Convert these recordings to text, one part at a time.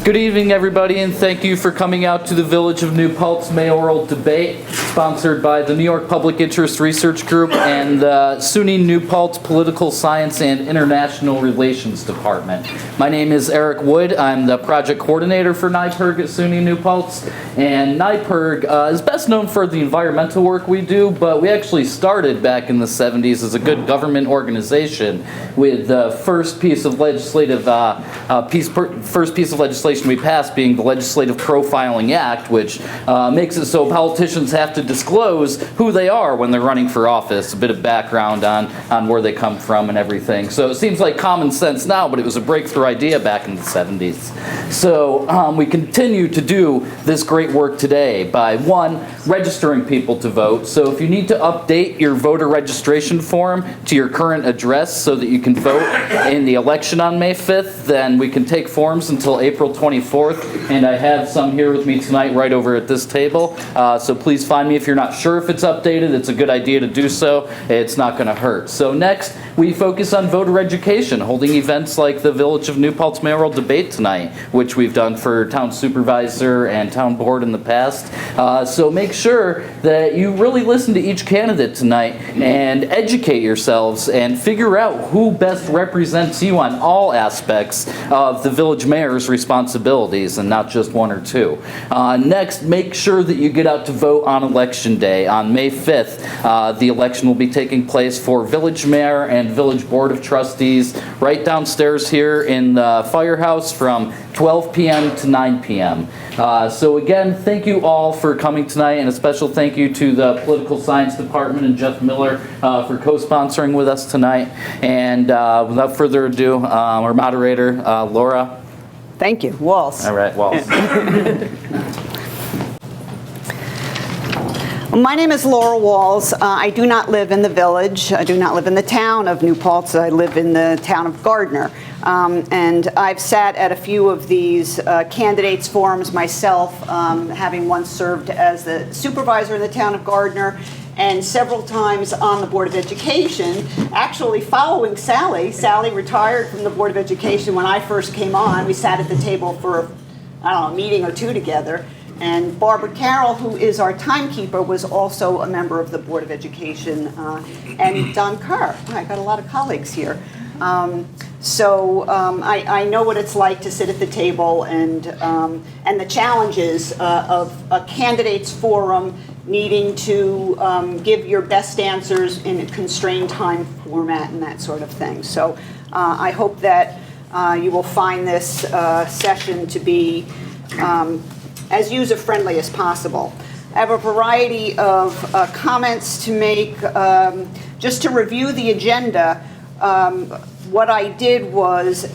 Good evening, everybody, and thank you for coming out to the Village of New Paltz mayoral debate, sponsored by the New York Public Interest Research Group and the SUNY New Paltz Political Science and International Relations Department. My name is Eric Wood. I'm the project coordinator for NYPIRG at SUNY New Paltz, and NYPIRG is best known for the environmental work we do, but we actually started back in the 70s as a good government organization with the first piece of legislative we passed being the Legislative Profiling Act, which makes it so politicians have to disclose who they are when they're running for office, a bit of background on where they come from and everything. So it seems like common sense now, but it was a breakthrough idea back in the 70s. So we continue to do this great work today by, one, registering people to vote. So if you need to update your voter registration form to your current address so that you can vote in the election on May 5th, then we can take forms until April 24th, and I have some here with me tonight right over at this table. So please find me if you're not sure if it's updated. It's a good idea to do so. It's not going to hurt. So next, we focus on voter education, holding events like the Village of New Paltz mayoral debate tonight, which we've done for town supervisor and town board in the past. So make sure that you really listen to each candidate tonight and educate yourselves and figure out who best represents you on all aspects of the village mayor's responsibilities and not just one or two. Next, make sure that you get out to vote on election day. On May 5th, the election will be taking place for village mayor and village board of trustees right downstairs here in the firehouse from 12 p.m. to 9 p.m. So again, thank you all for coming tonight, and a special thank you to the Political Science Department and Jeff Miller for co-sponsoring with us tonight. And without further ado, our moderator, Laura. Thank you. Walls. All right, Walls. My name is Laura Walls. I do not live in the village. I do not live in the town of New Paltz. I live in the town of Gardner. And I've sat at a few of these candidates forums myself, having once served as the supervisor in the town of Gardner and several times on the Board of Education, actually following Sally. Sally retired from the Board of Education when I first came on. We sat at the table for, I don't know, a meeting or two together. And Barbara Carroll, who is our timekeeper, was also a member of the Board of Education. And Don Kerr. I got a lot of colleagues here. So I know what it's like to sit at the table and the challenges of a candidates forum needing to give your best answers in a constrained time format and that sort of thing. So I hope that you will find this session to be as user-friendly as possible. I have a variety of comments to make. Just to review the agenda, what I did was,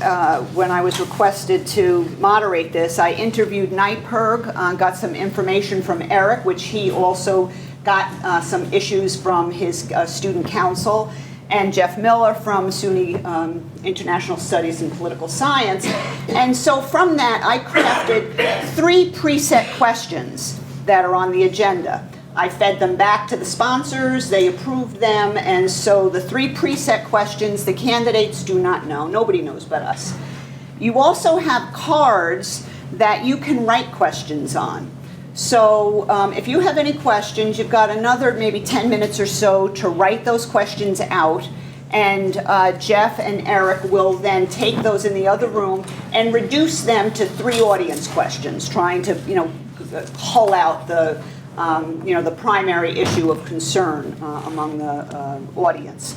when I was requested to moderate this, I interviewed NYPIRG, got some information from Eric, which he also got some issues from his student council, and Jeff Miller from SUNY International Studies and Political Science. And so from that, I crafted 3 preset questions that are on the agenda. I fed them back to the sponsors, they approved them, and so the 3 preset questions the candidates do not know. Nobody knows but us. You also have cards that you can write questions on. So if you have any questions, you've got another maybe 10 minutes or so to write those questions out, and Jeff and Eric will then take those in the other room and reduce them to 3 audience questions, trying to, cull out the the primary issue of concern among the audience.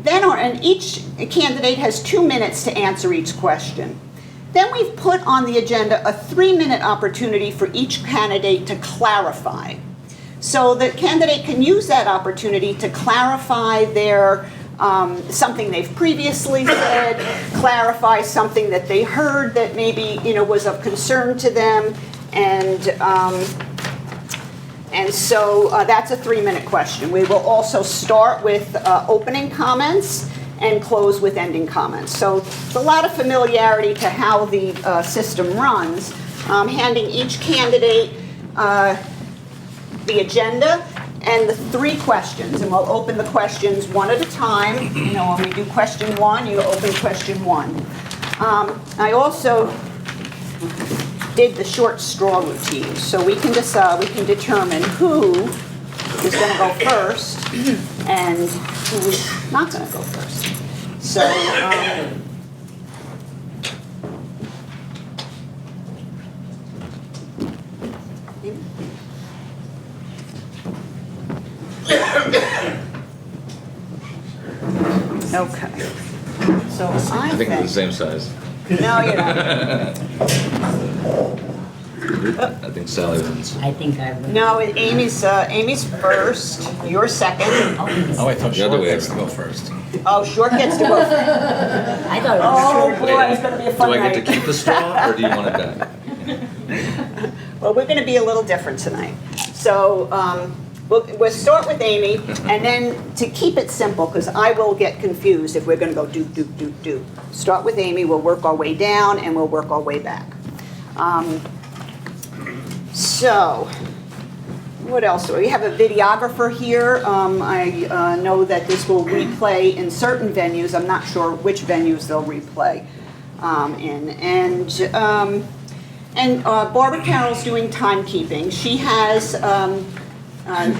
Then, and each candidate has 2 minutes to answer each question. Then we've put on the agenda a 3-minute opportunity for each candidate to clarify. So the candidate can use that opportunity to clarify their something they've previously said, clarify something that they heard that maybe was of concern to them, and so that's a 3-minute question. We will also start with opening comments and close with ending comments. So it's a lot of familiarity to how the system runs. Handing each candidate the agenda and the 3 questions, and we'll open the questions one at a time. When we do question 1, you open question 1. I also did the short straw routine. So we can decide, we can determine who is going to go first and who's not going to go first. So, okay. So I think it's the same size. No, you're not. I think Sally wins. I think I would. No, Amy's first. You're second. Oh, I thought The other Short way gets to around. go first. Oh, Short gets to go first. I thought it was Oh short. boy, it's going to be a Do fun I get night. to keep the straw, or do you want it back? Well, we're going to be a little different tonight. So we'll start with Amy, and then to keep it simple, because I will get confused if we're going to go do. Start with Amy, we'll work our way down, and we'll work our way back. So, what else? We have a videographer here. I know that this will replay in certain venues. I'm not sure which venues they'll replay in. And Barbara Carroll's doing timekeeping. She has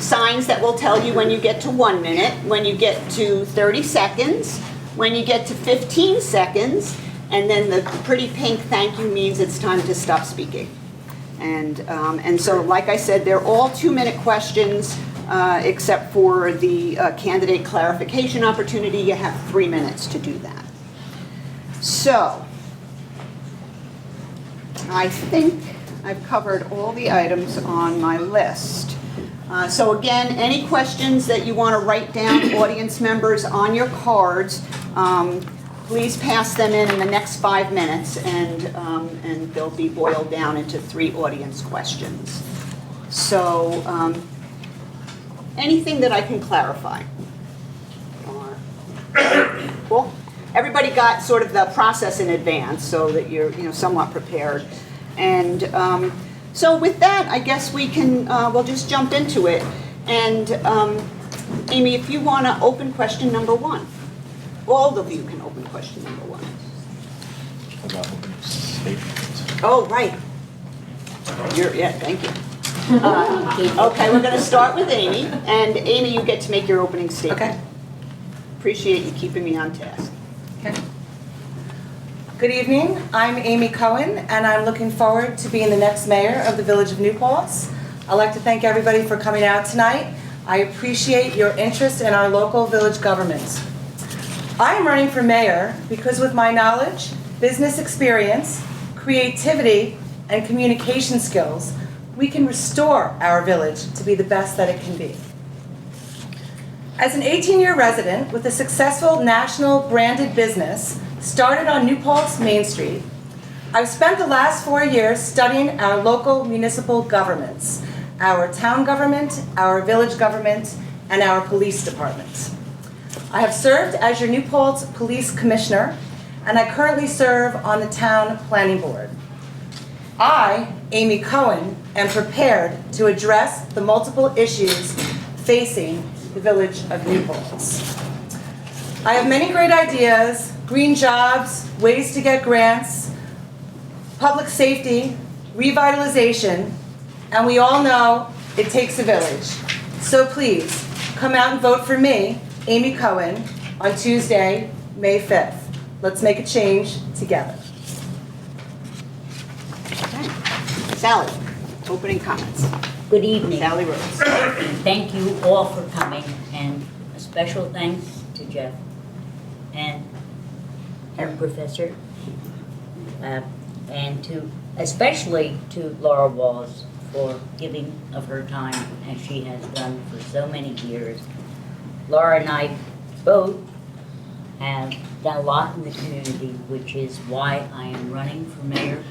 signs that will tell you when you get to 1 minute, when you get to 30 seconds, when you get to 15 seconds, and then the pretty pink thank you means it's time to stop speaking. And so, like I said, they're all 2-minute questions, except for the candidate clarification opportunity. You have 3 minutes to do that. So, I think I've covered all the items on my list. So again, any questions that you want to write down, audience members, on your cards, please pass them in the next 5 minutes, and they'll be boiled down into 3 audience questions. So anything that I can clarify? Cool. Everybody got sort of the process in advance so that you're somewhat prepared. And so with that, I guess we can, we'll just jump into it. And Amy, if you want to open question number 1. All of you can open question number 1. About opening statement. Oh, right. Yeah, thank you. Okay, we're going to start with Amy. And Amy, you get to make your opening statement. Okay. Appreciate you keeping me on task. Okay. Good evening. I'm Amy Cohen, and I'm looking forward to being the next mayor of the Village of New Paltz. I'd like to thank everybody for coming out tonight. I appreciate your interest in our local village government. I am running for mayor because with my knowledge, business experience, creativity, and communication skills, we can restore our village to be the best that it can be. As an 18-year resident with a successful national branded business started on New Paltz Main Street, I've spent the last 4 years studying our local municipal governments, our town government, our village government, and our police department. I have served as your New Paltz Police Commissioner, and I currently serve on the Town Planning Board. I, Amy Cohen, am prepared to address the multiple issues facing the Village of New Paltz. I have many great ideas: green jobs, ways to get grants, public safety, revitalization, and we all know it takes a village. So please, come out and vote for me, Amy Cohen, on Tuesday, May 5th. Let's make a change together. Okay. Sally, opening comments. Good evening. Sally Rhodes. Thank you all for coming, and a special thanks to Jeff and Professor, and especially to Laura Walls for giving of her time, as she has done for so many years. Laura and I both have done a lot in the community, which is why I am running for mayor.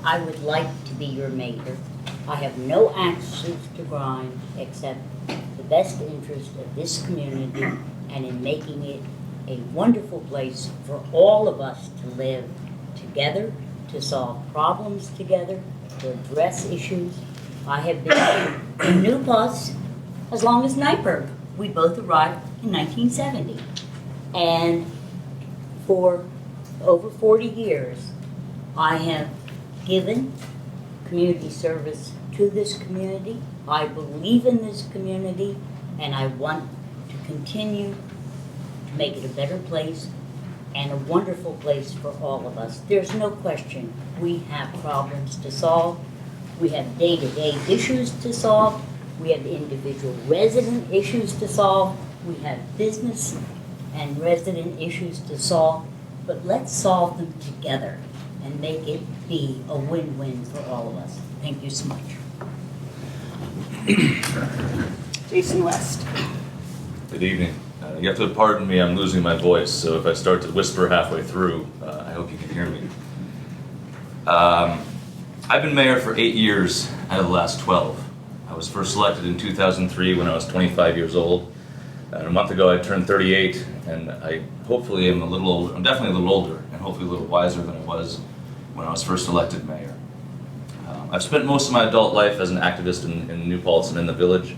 I would like to be your mayor. I have no axes to grind except the best interest of this community and in making it a wonderful place for all of us to live together, to solve problems together, to address issues. I have been in New Paltz as long as Nyberg. We both arrived in 1970. And for over 40 years, I have given community service to this community. I believe in this community, and I want to continue to make it a better place and a wonderful place for all of us. There's no question we have problems to solve. We have day-to-day issues to solve. We have individual resident issues to solve. We have business and resident issues to solve. But let's solve them together and make it be a win-win for all of us. Thank you so much. Jason West. Good evening. You have to pardon me, I'm losing my voice, so if I start to whisper halfway through, I hope you can hear me. I've been mayor for 8 years out of the last 12. I was first elected in 2003 when I was 25 years old. And a month ago I turned 38, and I hopefully am a little older. I'm definitely a little older, and hopefully a little wiser than I was when I was first elected mayor. I've spent most of my adult life as an activist in New Paltz and in the village.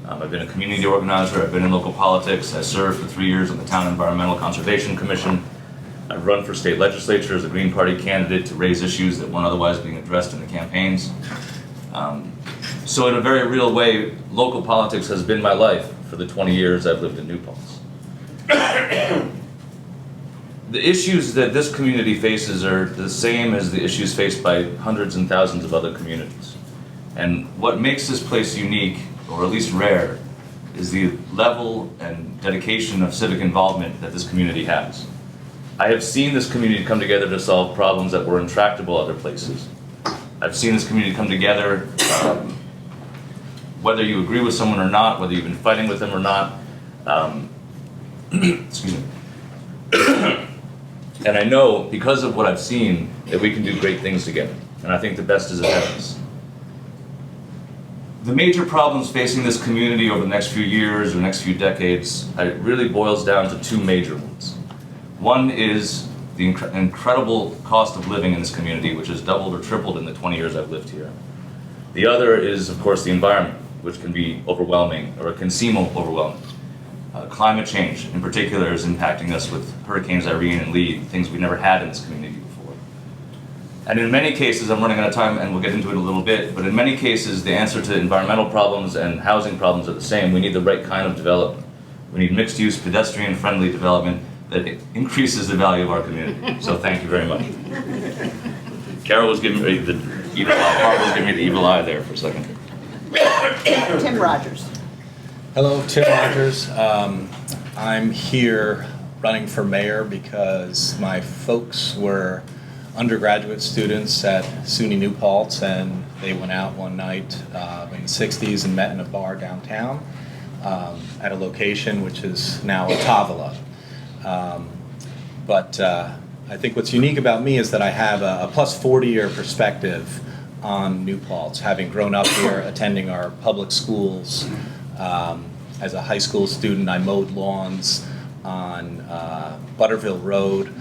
I've been a community organizer, I've been in local politics, I served for 3 years on the Town Environmental Conservation Commission. I've run for state legislature as a Green Party candidate to raise issues that weren't otherwise being addressed in the campaigns. So in a very real way, local politics has been my life for the 20 years I've lived in New Paltz. The issues that this community faces are the same as the issues faced by hundreds and thousands of other communities. And what makes this place unique, or at least rare, is the level and dedication of civic involvement that this community has. I have seen this community come together to solve problems that were intractable other places. I've seen this community come together, whether you agree with someone or not, whether you've been fighting with them or not. Excuse me. And I know, because of what I've seen, that we can do great things together. And I think the best is ahead of us. The major problems facing this community over the next few years or next few decades, it really boils down to two major ones. One is the incredible cost of living in this community, which has doubled or tripled in the 20 years I've lived here. The other is, of course, the environment, which can be overwhelming, or it can seem overwhelming. Climate change, in particular, is impacting us with Hurricanes Irene and Lee, things we never had in this community before. And in many cases, I'm running out of time and we'll get into it a little bit, but in many cases, the answer to environmental problems and housing problems are the same. We need the right kind of development. We need mixed-use, pedestrian-friendly development that increases the value of our community. So thank you very much. Carol was giving me the evil eye. Barbara was giving me the evil eye there for a second. Tim Rogers. Hello, Tim Rogers. I'm here running for mayor because my folks were undergraduate students at SUNY New Paltz, and they went out one night in the 60s and met in a bar downtown at a location which is now a Tavola. But I think what's unique about me is that I have a plus 40-year perspective on New Paltz, having grown up here, attending our public schools. As a high school student, I mowed lawns on Butterville Road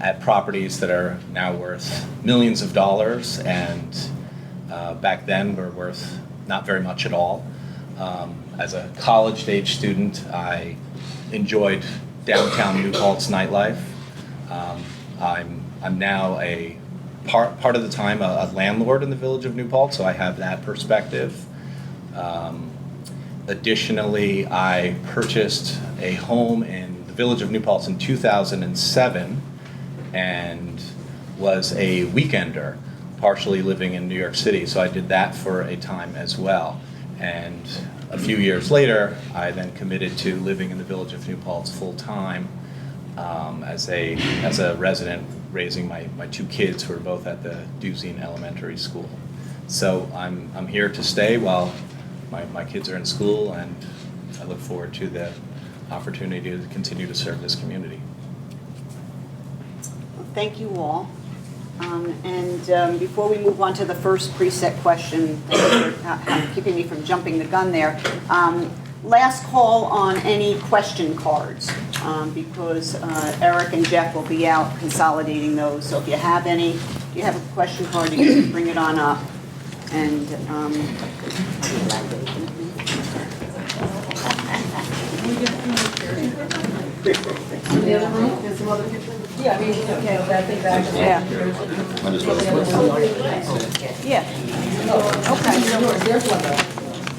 at properties that are now worth millions of dollars, and back then were worth not very much at all. As a college-age student, I enjoyed downtown New Paltz nightlife. I'm now a part of the time a landlord in the village of New Paltz, so I have that perspective. Additionally, I purchased a home in the village of New Paltz in 2007 and was a weekender, partially living in New York City. So I did that for a time as well. And a few years later, I then committed to living in the village of New Paltz full time as a resident, raising my two kids who are both at the Duzine Elementary School. So I'm here to stay while my kids are in school, and I look forward to the opportunity to continue to serve this community. Well, thank you all. Before we move on to the first preset question, thank you for keeping me from jumping the gun there. Last call on any question cards, because Eric and Jeff will be out consolidating those. So if you have any, if you have a question card, you can bring it on up. And Yeah, I mean, okay, I think that's. Yeah. Yeah. Okay.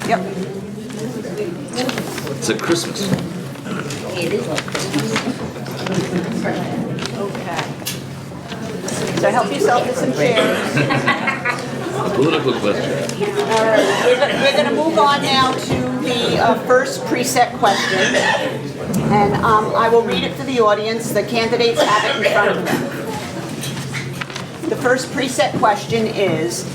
Yep. It's at Christmas. It is like Christmas. Okay. So help yourself to some chairs. Political question. All right, we're going to move on now to the first preset question. And I will read it for the audience. The candidates have it in front of them. The first preset question is,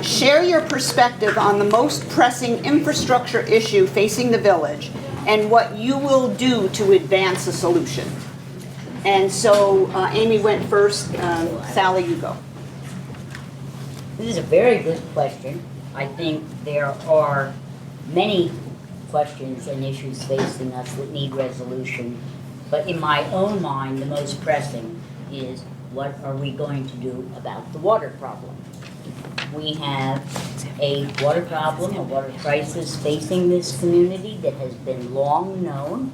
share your perspective on the most pressing infrastructure issue facing the village and what you will do to advance a solution. And so Amy went first. Sally, you go. This is a very good question. I think there are many questions and issues facing us that need resolution. But in my own mind, the most pressing is, what are we going to do about the water problem? We have a water problem, a water crisis facing this community that has been long known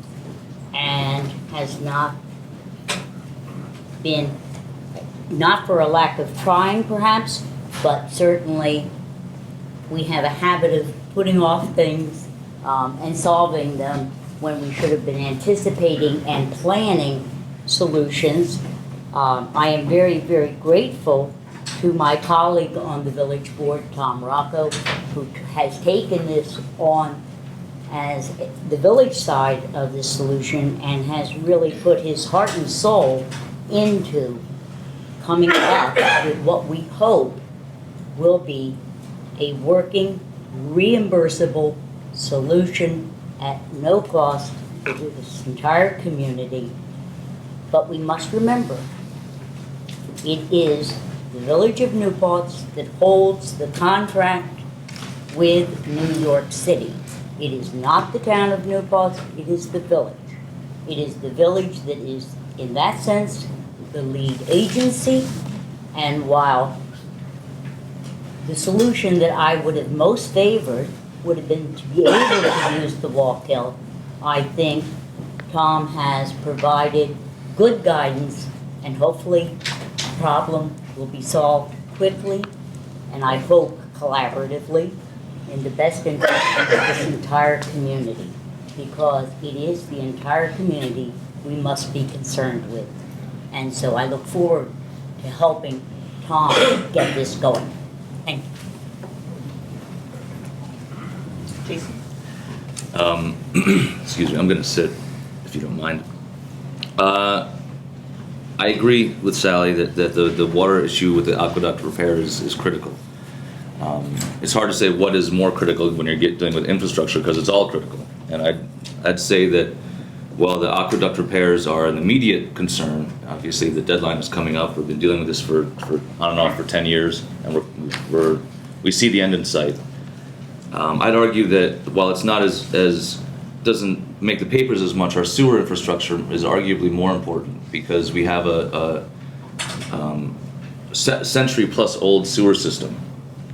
and has not been, not for a lack of trying perhaps, but certainly we have a habit of putting off things and solving them when we should have been anticipating and planning solutions. I am very, very grateful to my colleague on the village board, Tom Rocco, who has taken this on as the village side of the solution and has really put his heart and soul into coming up with what we hope will be a working, reimbursable solution at no cost to this entire community. But we must remember, it is the village of New Paltz that holds the contract with New York City. It is not the town of New Paltz, it is the village. It is the village that is, in that sense, the lead agency. And while the solution that I would have most favored would have been to be able to use the Wallkill, I think Tom has provided good guidance, and hopefully the problem will be solved quickly, and I hope collaboratively, in the best interest of this entire community, because it is the entire community we must be concerned with. And so I look forward to helping Tom get this going. Thank you. Jason. Excuse me, I'm going to sit, if you don't mind. I agree with Sally that the water issue with the aqueduct repair is critical. It's hard to say what is more critical when you're dealing with infrastructure, because it's all critical. And I'd say that while the aqueduct repairs are an immediate concern, obviously the deadline is coming up. We've been dealing with this for on and off for 10 years, and we see the end in sight. I'd argue that while it's not as doesn't make the papers as much, our sewer infrastructure is arguably more important, because we have a century plus old sewer system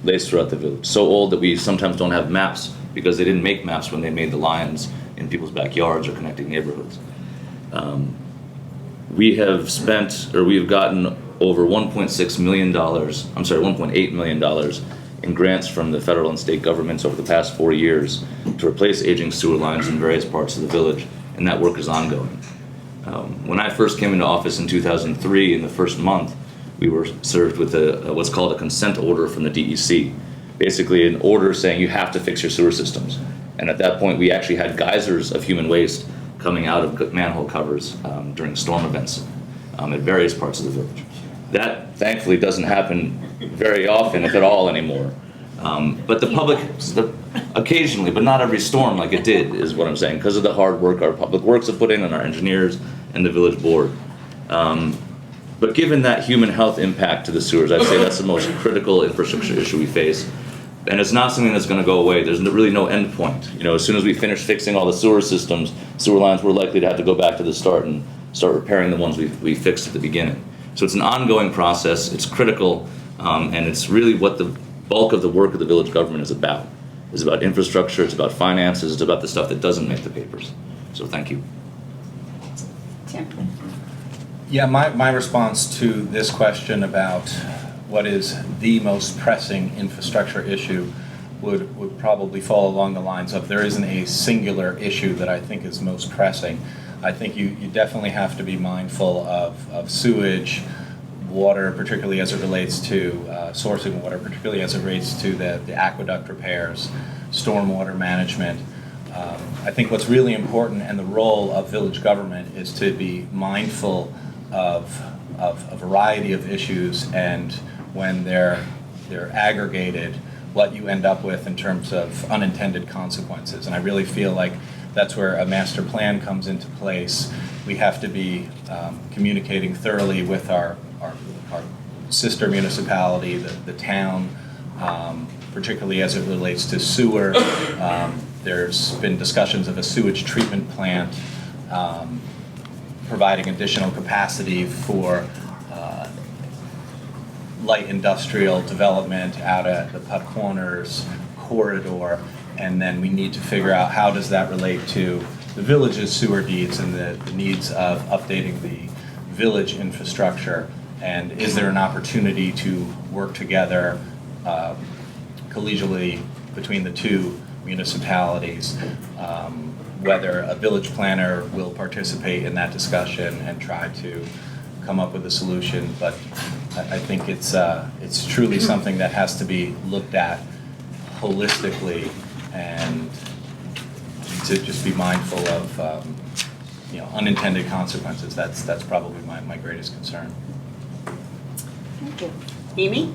laced throughout the village. So old that we sometimes don't have maps, because they didn't make maps when they made the lines in people's backyards or connecting neighborhoods. We have gotten over $1.6 million, I'm sorry, $1.8 million in grants from the federal and state governments over the past 4 years to replace aging sewer lines in various parts of the village, and that work is ongoing. When I first came into office in 2003, in the first month, we were served with what's called a consent order from the DEC. Basically an order saying you have to fix your sewer systems. And at that point, we actually had geysers of human waste coming out of manhole covers during storm events at various parts of the village. That thankfully doesn't happen very often, if at all, anymore. But the public, occasionally, but not every storm like it did, is what I'm saying, because of the hard work our public works have put in, and our engineers and the village board. But given that human health impact to the sewers, I'd say that's the most critical infrastructure issue we face. And it's not something that's going to go away. There's really no end point. You know, as soon as we finish fixing all the sewer systems, sewer lines, we're likely to have to go back to the start and start repairing the ones we fixed at the beginning. So it's an ongoing process. It's critical, and it's really what the bulk of the work of the village government is about. It's about infrastructure. It's about finances. It's about the stuff that doesn't make the papers. So thank you. Tim? Yeah, my response to this question about what is the most pressing infrastructure issue would probably fall along the lines of there isn't a singular issue that I think is most pressing. I think you definitely have to be mindful of sewage, water, particularly as it relates to sourcing water, particularly as it relates to the aqueduct repairs, stormwater management. I think what's really important and the role of village government is to be mindful of a variety of issues, and when they're aggregated, what you end up with in terms of unintended consequences. And I really feel like that's where a master plan comes into place. We have to be communicating thoroughly with our sister municipality, the town, particularly as it relates to sewer. There's been discussions of a sewage treatment plant, providing additional capacity for light industrial development out at the Putt Corners corridor, and then we need to figure out how does that relate to the village's sewer needs and the needs of updating the village infrastructure, and is there an opportunity to work together collegially between the two municipalities, whether a village planner will participate in that discussion and try to come up with a solution. But I think it's truly something that has to be looked at holistically, and to just be mindful of unintended consequences. That's probably my greatest concern. Thank you. Amy?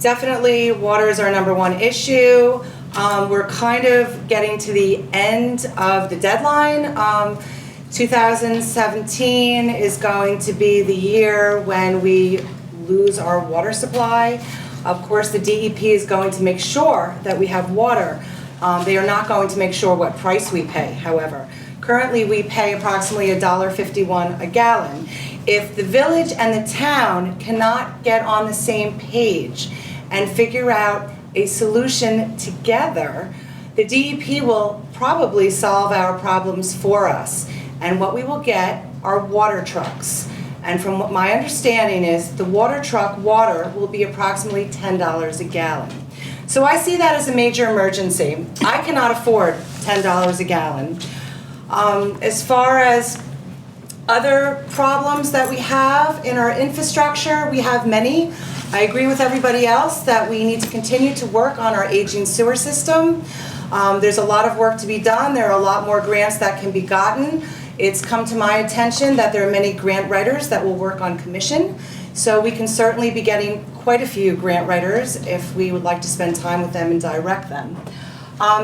Definitely, water is our number one issue. We're kind of getting to the end of the deadline. 2017 is going to be the year when we lose our water supply. Of course, the DEP is going to make sure that we have water. They are not going to make sure what price we pay, however. Currently, we pay approximately $1.51 a gallon. If the village and the town cannot get on the same page and figure out a solution together, the DEP will probably solve our problems for us. And what we will get are water trucks. And from what my understanding is, the water truck water will be approximately $10 a gallon. So I see that as a major emergency. I cannot afford $10 a gallon. As far as other problems that we have in our infrastructure, we have many. I agree with everybody else that we need to continue to work on our aging sewer system. There's a lot of work to be done. There are a lot more grants that can be gotten. It's come to my attention that there are many grant writers that will work on commission. So we can certainly be getting quite a few grant writers if we would like to spend time with them and direct them.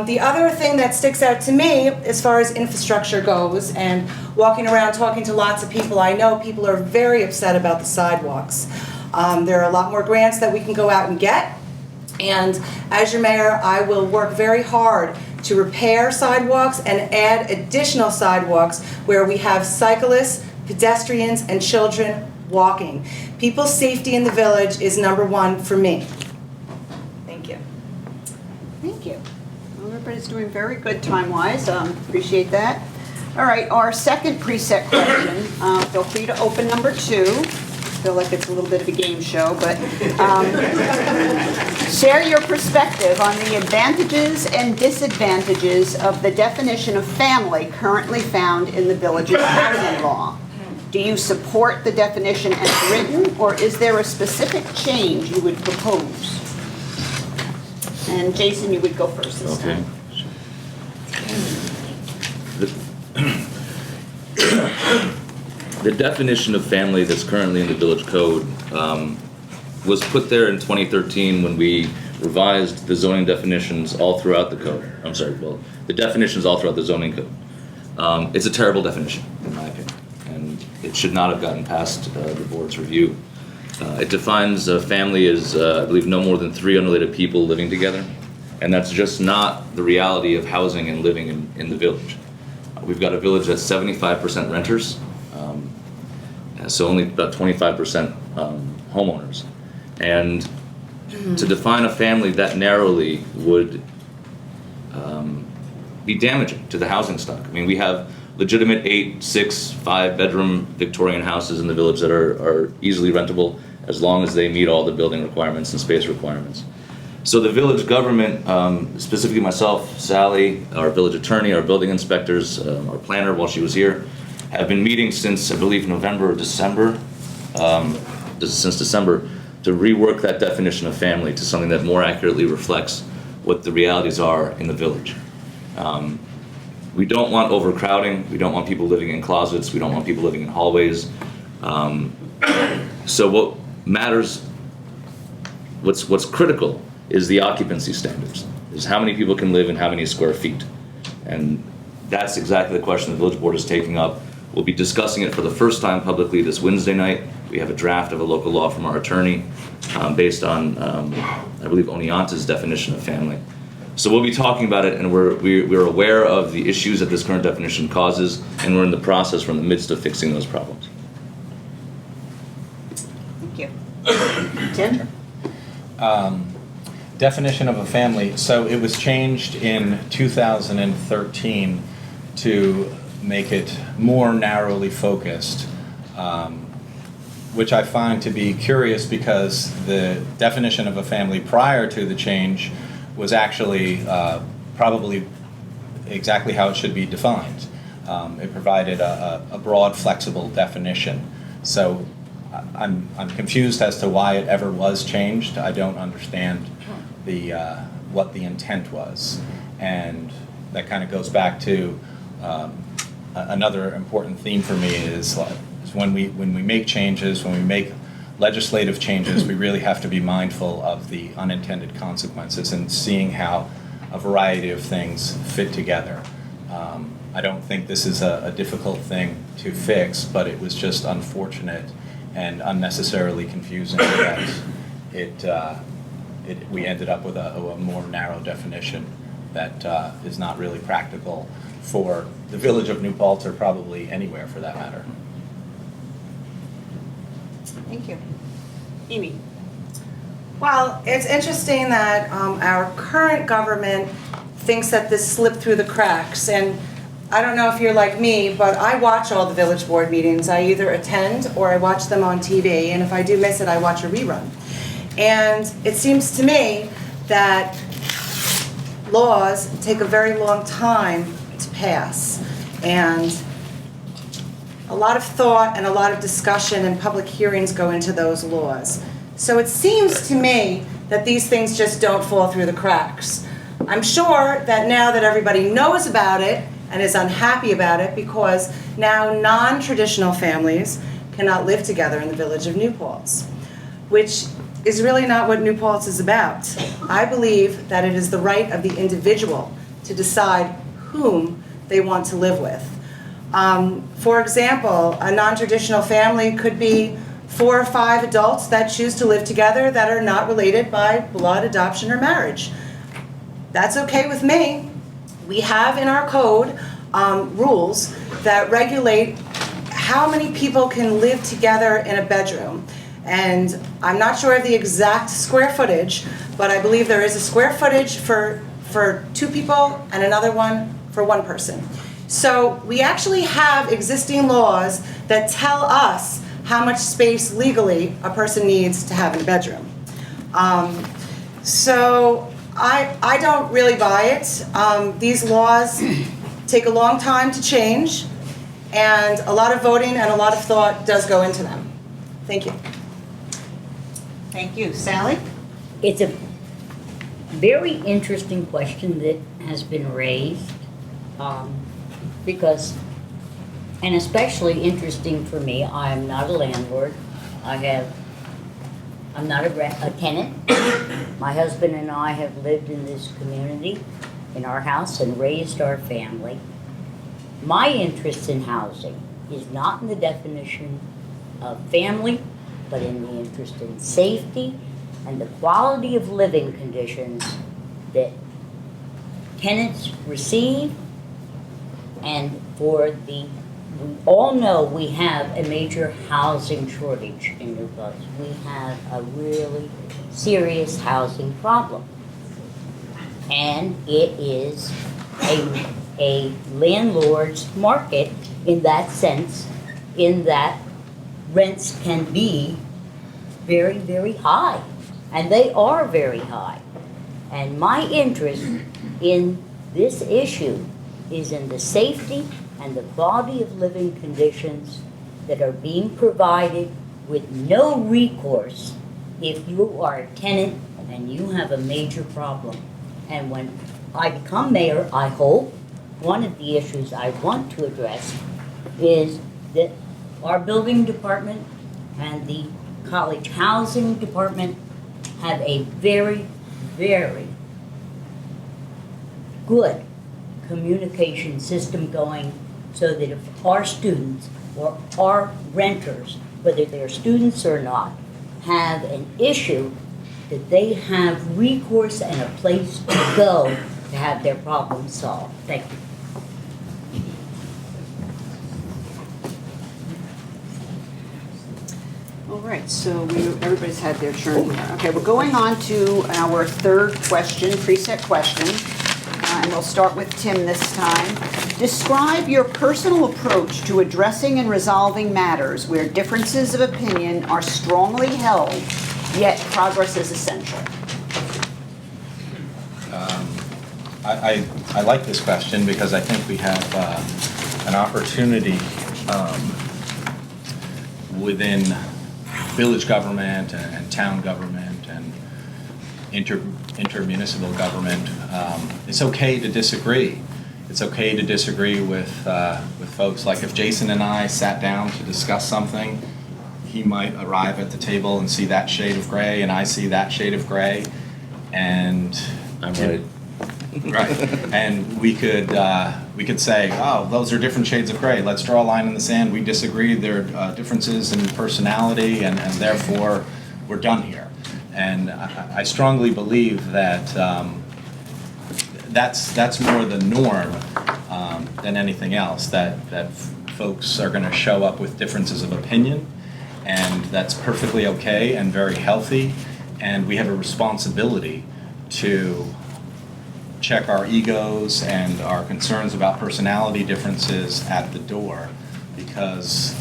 The other thing that sticks out to me as far as infrastructure goes, and walking around talking to lots of people, I know people are very upset about the sidewalks. There are a lot more grants that we can go out and get. And as your mayor, I will work very hard to repair sidewalks and add additional sidewalks where we have cyclists, pedestrians, and children walking. People's safety in the village is number one for me. Thank you. Thank you. Well, everybody's doing very good time-wise. Appreciate that. All right, our second preset question. Feel free to open number 2. I feel like it's a little bit of a game show, but share your perspective on the advantages and disadvantages of the definition of family currently found in the village's housing law. Do you support the definition as written, or is there a specific change you would propose? And Jason, you would go first this time. The definition of family that's currently in the village code was put there in 2013 when we revised the zoning definitions all throughout the code. The definitions all throughout the zoning code. It's a terrible definition, in my opinion, and it should not have gotten past the board's review. It defines a family as, I believe, no more than 3 unrelated people living together, and that's just not the reality of housing and living in the village. We've got a village that's 75% renters, so only about 25% homeowners. And to define a family that narrowly would be damaging to the housing stock. I mean, we have legitimate 8, 6, 5-bedroom Victorian houses in the village that are easily rentable as long as they meet all the building requirements and space requirements. So the village government, specifically myself, Sally, our village attorney, our building inspectors, our planner while she was here, have been meeting since, I believe, November or December, since December, to rework that definition of family to something that more accurately reflects what the realities are in the village. We don't want overcrowding. We don't want people living in closets. We don't want people living in hallways. So what matters, what's critical is the occupancy standards, is how many people can live in how many square feet. And that's exactly the question the village board is taking up. We'll be discussing it for the first time publicly this Wednesday night. We have a draft of a local law from our attorney based on, I believe, Oneonta's definition of family. So we'll be talking about it, and we're aware of the issues that this current definition causes, and we're in the process, we're in the midst of fixing those problems. Thank you. Tim? Definition of a family, so it was changed in 2013 to make it more narrowly focused, which I find to be curious because the definition of a family prior to the change was actually probably exactly how it should be defined. It provided a broad, flexible definition. So I'm confused as to why it ever was changed. I don't understand what the intent was, and that kind of goes back to another important theme for me is when we make changes, when we make legislative changes, we really have to be mindful of the unintended consequences and seeing how a variety of things fit together. I don't think this is a difficult thing to fix, but it was just unfortunate and unnecessarily confusing that we ended up with a more narrow definition that is not really practical for the village of New Paltz or probably anywhere for that matter. Thank you. Amy? Well, it's interesting that our current government thinks that this slipped through the cracks, and I don't know if you're like me, but I watch all the village board meetings. I either attend or I watch them on TV, and if I do miss it, I watch a rerun. And it seems to me that laws take a very long time to pass, and a lot of thought and a lot of discussion and public hearings go into those laws. So it seems to me that these things just don't fall through the cracks. I'm sure that now that everybody knows about it and is unhappy about it, because now non-traditional families cannot live together in the village of New Paltz, which is really not what New Paltz is about. I believe that it is the right of the individual to decide whom they want to live with. For example, a non-traditional family could be 4 or 5 adults that choose to live together that are not related by blood, adoption, or marriage. That's okay with me. We have in our code rules that regulate how many people can live together in a bedroom. And I'm not sure of the exact square footage, but I believe there is a square footage for 2 people and another one for 1 person. So we actually have existing laws that tell us how much space legally a person needs to have in a bedroom. So I don't really buy it. These laws take a long time to change, and a lot of voting and a lot of thought does go into them. Thank you. Thank you. Sally? It's a very interesting question that has been raised, because, and especially interesting for me, I'm not a landlord. I'm not a tenant. My husband and I have lived in this community, in our house, and raised our family. My interest in housing is not in the definition of family, but in the interest in safety and the quality of living conditions that tenants receive. And we all know we have a major housing shortage in New Paltz. We have a really serious housing problem. And it is a a landlord's market in that sense, in that rents can be very, very high. And they are very high. And my interest in this issue is in the safety and the quality of living conditions that are being provided with no recourse if you are a tenant and you have a major problem. And when I become mayor, I hope, one of the issues I want to address is that our building department and the college housing department have a very, very good communication system going so that if our students or our renters, whether they're students or not, have an issue, that they have recourse and a place to go to have their problem solved. Thank you. All right, so everybody's had their turn here. Okay, we're going on to our third question, preset question, and we'll start with Tim this time. Describe your personal approach to addressing and resolving matters where differences of opinion are strongly held, yet progress is essential. I like this question because I think we have an opportunity within village government and town government and intermunicipal government. It's okay to disagree. It's okay to disagree with folks. Like if Jason and I sat down to discuss something, he might arrive at the table and see that shade of gray, and I see that shade of gray, and I'm right. Right, and we could say, oh, those are different shades of gray. Let's draw a line in the sand. We disagree. There are differences in personality, and therefore we're done here. And I strongly believe that that's more the norm than anything else. That folks are going to show up with differences of opinion, and that's perfectly okay and very healthy. And we have a responsibility to check our egos and our concerns about personality differences at the door, because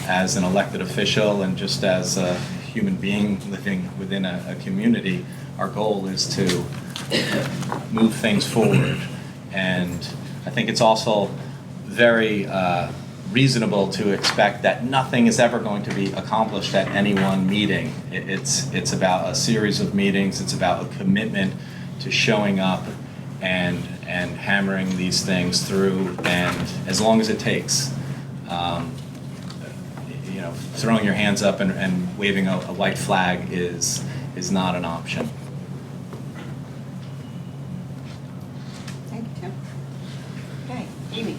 as an elected official and just as a human being living within a community, our goal is to move things forward. And I think it's also very reasonable to expect that nothing is ever going to be accomplished at any one meeting. It's about a series of meetings. It's about a commitment to showing up and hammering these things through, and as long as it takes, throwing your hands up and waving a white flag is not an option. Thank you, Tim. Okay, Amy.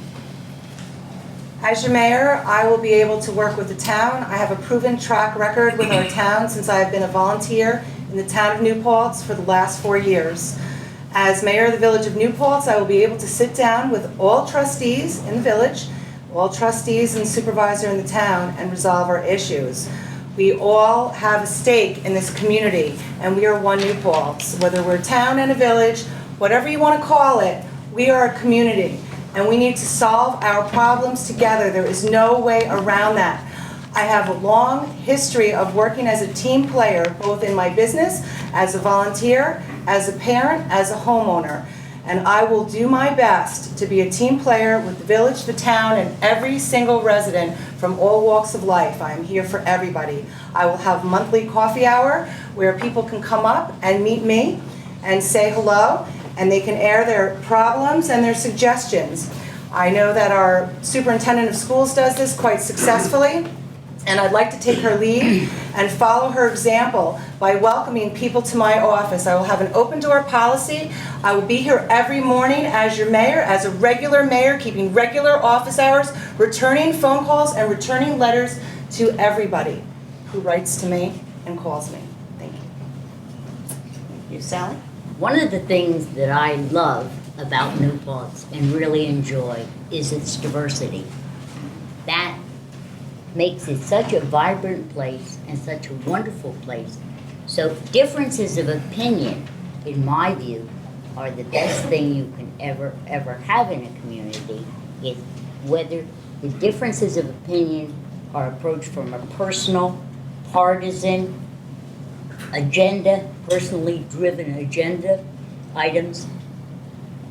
As your mayor, I will be able to work with the town. I have a proven track record with our town since I have been a volunteer in the town of New Paltz for the last 4 years. As mayor of the village of New Paltz, I will be able to sit down with all trustees in the village, all trustees and supervisor in the town, and resolve our issues. We all have a stake in this community, and we are one New Paltz. Whether we're a town and a village, whatever you want to call it, we are a community, and we need to solve our problems together. There is no way around that. I have a long history of working as a team player, both in my business, as a volunteer, as a parent, as a homeowner. And I will do my best to be a team player with the village, the town, and every single resident from all walks of life. I am here for everybody. I will have monthly coffee hour where people can come up and meet me and say hello, and they can air their problems and their suggestions. I know that our superintendent of schools does this quite successfully, and I'd like to take her lead and follow her example by welcoming people to my office. I will have an open door policy. I will be here every morning as your mayor, as a regular mayor, keeping regular office hours, returning phone calls and returning letters to everybody who writes to me and calls me. Thank you. Thank you, Sally. One of the things that I love about New Paltz and really enjoy is its diversity. That makes it such a vibrant place and such a wonderful place. So differences of opinion, in my view, are the best thing you can ever have in a community. Is whether the differences of opinion are approached from a personal, partisan agenda, personally driven agenda items,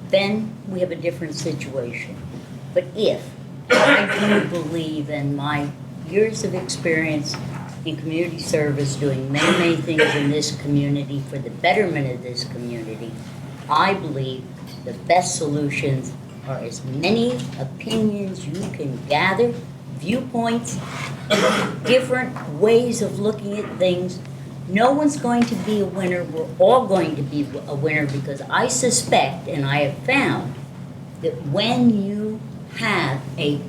then we have a different situation. But if I do believe in my years of experience in community service, doing many things in this community for the betterment of this community, I believe the best solutions are as many opinions you can gather, viewpoints, different ways of looking at things. No one's going to be a winner. We're all going to be a winner, because I suspect, and I have found, that when you have a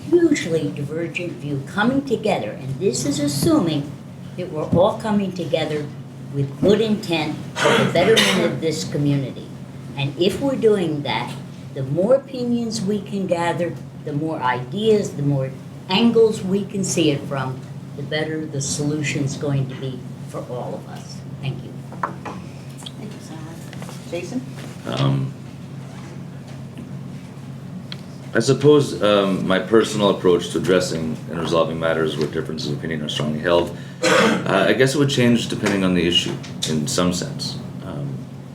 hugely divergent view coming together, and this is assuming that we're all coming together with good intent for the betterment of this community. And if we're doing that, the more opinions we can gather, the more ideas, the more angles we can see it from, the better the solution's going to be for all of us. Thank you. Thank you, Sarah. Jason? I suppose my personal approach to addressing and resolving matters where differences of opinion are strongly held, I guess it would change depending on the issue in some sense.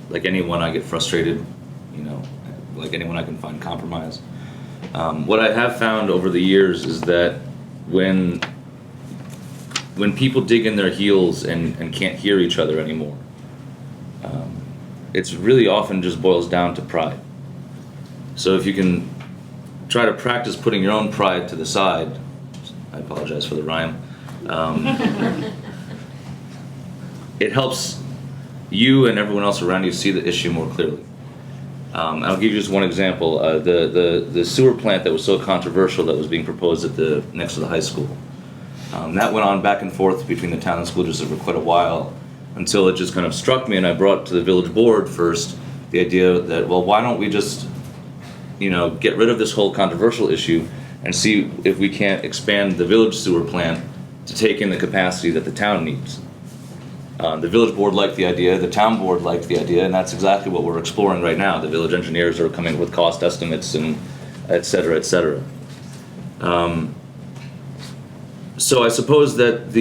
Like anyone, I get frustrated, like anyone, I can find compromise. What I have found over the years is that when people dig in their heels and can't hear each other anymore, it's really often just boils down to pride. So if you can try to practice putting your own pride to the side, I apologize for the rhyme, it helps you and everyone else around you see the issue more clearly. I'll give you just one example. The sewer plant that was so controversial that was being proposed next to the high school. That went on back and forth between the town and school district for quite a while, until it just kind of struck me, and I brought to the village board first the idea that, well, why don't we just get rid of this whole controversial issue and see if we can't expand the village sewer plant to take in the capacity that the town needs. The village board liked the idea, the town board liked the idea, and that's exactly what we're exploring right now. The village engineers are coming with cost estimates and et cetera, et cetera. So I suppose that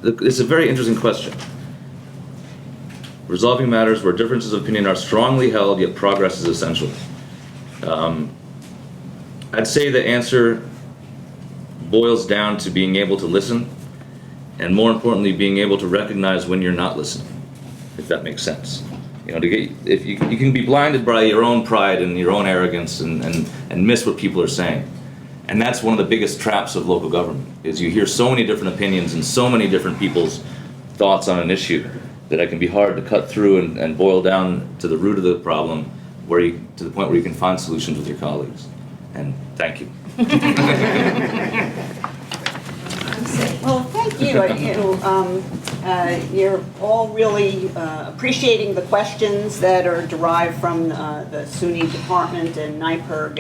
it's a very interesting question. Resolving matters where differences of opinion are strongly held, yet progress is essential. I'd say the answer boils down to being able to listen, and more importantly, being able to recognize when you're not listening, if that makes sense. If you can be blinded by your own pride and your own arrogance and miss what people are saying. And that's one of the biggest traps of local government, is you hear so many different opinions and so many different people's thoughts on an issue that it can be hard to cut through and boil down to the root of the problem, to the point where you can find solutions with your colleagues. And thank you. Well, thank you. You're all really appreciating the questions that are derived from the SUNY department and NYPIRG,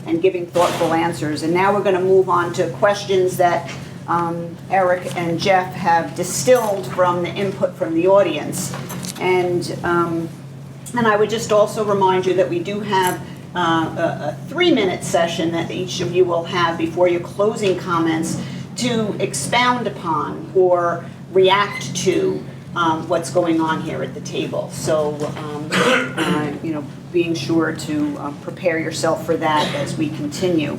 and giving thoughtful answers. And now we're going to move on to questions that Eric and Jeff have distilled from the input from the audience. And I would just also remind you that we do have a 3-minute session that each of you will have before your closing comments to expound upon or react to what's going on here at the table. So, being sure to prepare yourself for that as we continue.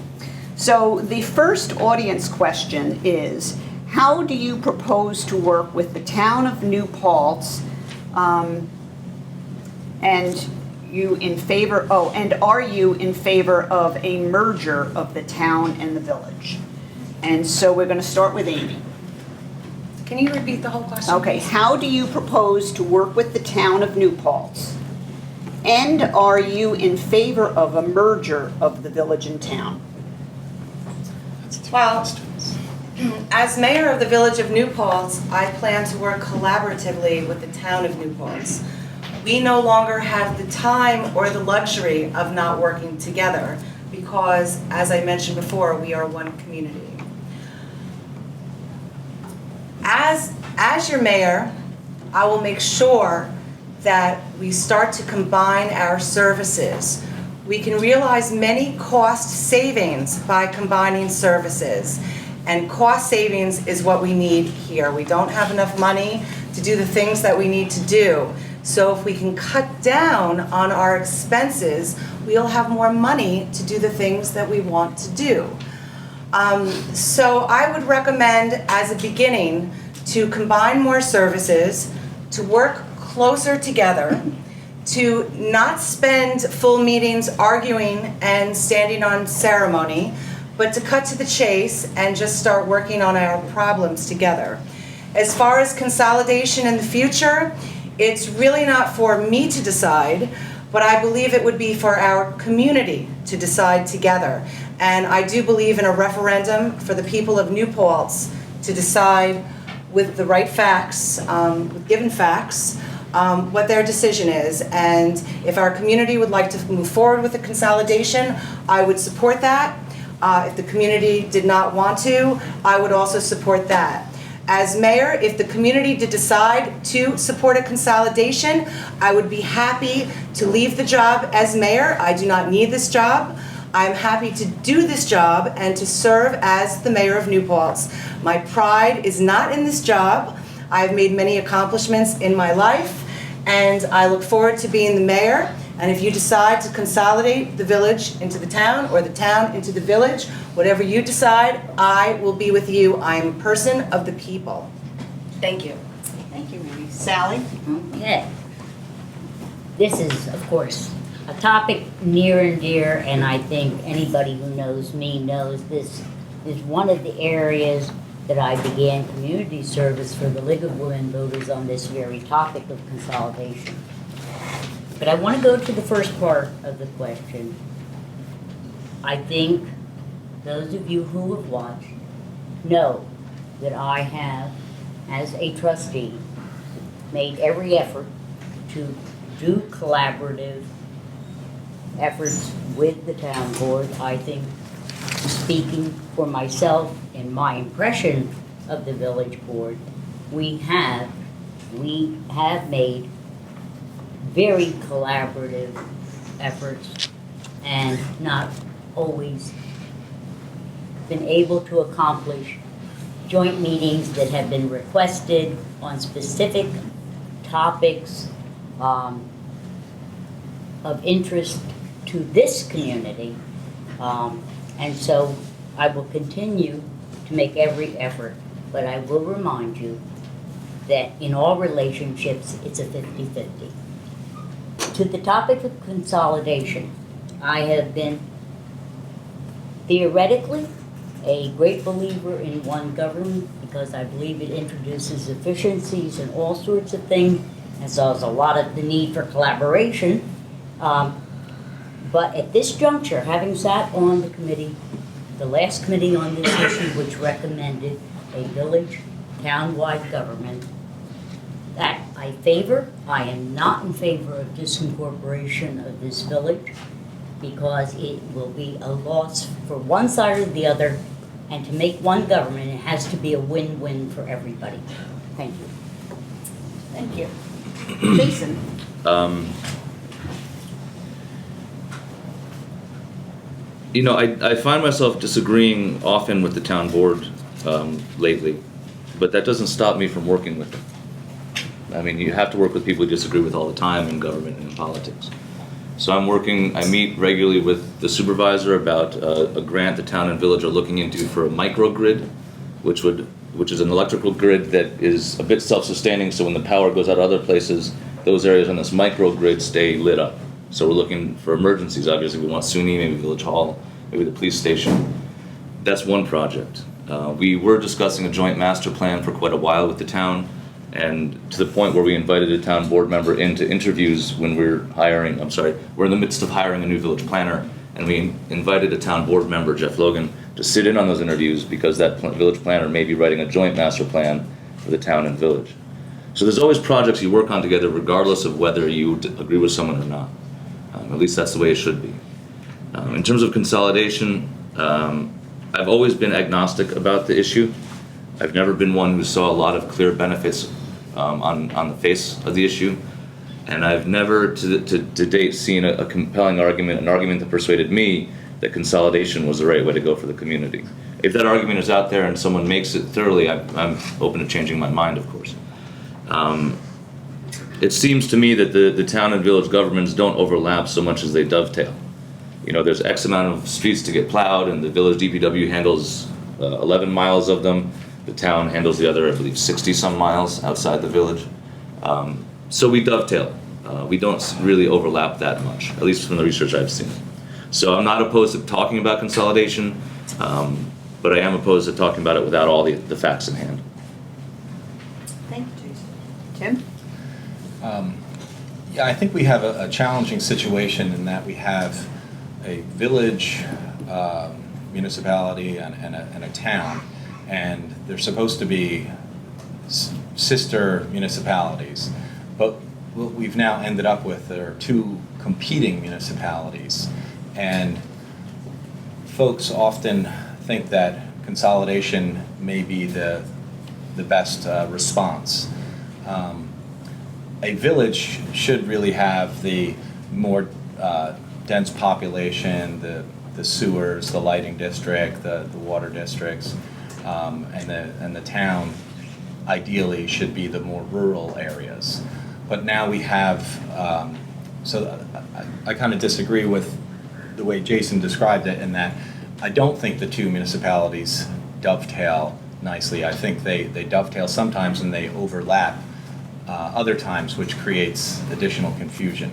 So the first audience question is, how do you propose to work with the town of New Paltz, and are you in favor of a merger of the town and the village? And so we're going to start with Amy. Can you repeat the whole question? Okay, how do you propose to work with the town of New Paltz? And are you in favor of a merger of the village and town? Well, as mayor of the village of New Paltz, I plan to work collaboratively with the town of New Paltz. We no longer have the time or the luxury of not working together because, as I mentioned before, we are one community. As your mayor, I will make sure that we start to combine our services. We can realize many cost savings by combining services. And cost savings is what we need here. We don't have enough money to do the things that we need to do. So if we can cut down on our expenses, we'll have more money to do the things that we want to do. So I would recommend, as a beginning, to combine more services, to work closer together, to not spend full meetings arguing and standing on ceremony, but to cut to the chase and just start working on our problems together. As far as consolidation in the future, it's really not for me to decide, but I believe it would be for our community to decide together. And I do believe in a referendum for the people of New Paltz to decide with the right facts, with given facts, what their decision is. And if our community would like to move forward with the consolidation, I would support that. If the community did not want to, I would also support that. As mayor, if the community did decide to support a consolidation, I would be happy to leave the job as mayor. I do not need this job. I'm happy to do this job and to serve as the mayor of New Paltz. My pride is not in this job. I've made many accomplishments in my life, and I look forward to being the mayor. And if you decide to consolidate the village into the town or the town into the village, whatever you decide, I will be with you. I am a person of the people. Thank you. Thank you, Mary. Sally? Okay. This is, of course, a topic near and dear, and I think anybody who knows me knows this is one of the areas that I began community service for the League of Women Voters on this very topic of consolidation. But I want to go to the first part of the question. I think those of you who have watched know that I have, as a trustee, made every effort to do collaborative efforts with the town board. I think, speaking for myself and my impression of the village board, we have made very collaborative efforts and not always been able to accomplish joint meetings that have been requested on specific topics of interest to this community. And so I will continue to make every effort, but I will remind you that in all relationships, it's a 50-50. To the topic of consolidation, I have been theoretically a great believer in one government because I believe it introduces efficiencies and all sorts of things, and so there's a lot of the need for collaboration. But at this juncture, having sat on the committee, the last committee on this issue, which recommended a village town-wide government, that I favor. I am not in favor of disincorporation of this village because it will be a loss for one side or the other, and to make one government, it has to be a win-win for everybody. Thank you. Thank you. Jason? You know, I find myself disagreeing often with the town board lately, but that doesn't stop me from working with them. I mean, you have to work with people you disagree with all the time in government and in politics. So I meet regularly with the supervisor about a grant the town and village are looking into for a microgrid, which is an electrical grid that is a bit self-sustaining, so when the power goes out other places, those areas on this microgrid stay lit up. So we're looking for emergencies, obviously. We want SUNY, maybe Village Hall, maybe the police station. That's one project. We were discussing a joint master plan for quite a while with the town, and to the point where we invited a town board member into interviews when we're in the midst of hiring a new village planner, and we invited a town board member, Jeff Logan, to sit in on those interviews because that village planner may be writing a joint master plan for the town and village. So there's always projects you work on together regardless of whether you agree with someone or not. At least that's the way it should be. In terms of consolidation, I've always been agnostic about the issue. I've never been one who saw a lot of clear benefits on the face of the issue. And I've never to date seen a compelling argument, an argument that persuaded me that consolidation was the right way to go for the community. If that argument is out there and someone makes it thoroughly, I'm open to changing my mind, of course. It seems to me that the town and village governments don't overlap so much as they dovetail. You know, there's X amount of streets to get plowed, and the village DPW handles 11 miles of them. The town handles the other, I believe, 60-some miles outside the village. So we dovetail. We don't really overlap that much, at least from the research I've seen. So I'm not opposed to talking about consolidation, but I am opposed to talking about it without all the facts in hand. Thank you, Jason. Tim? Yeah, I think we have a challenging situation in that we have a village, municipality, and a town, and they're supposed to be sister municipalities. But what we've now ended up with are two competing municipalities, and folks often think that consolidation may be the best response. A village should really have the more dense population, the sewers, the lighting district, the water districts, and the town ideally should be the more rural areas. But now we have, so I kind of disagree with the way Jason described it in that I don't think the two municipalities dovetail nicely. I think they dovetail sometimes and they overlap other times, which creates additional confusion.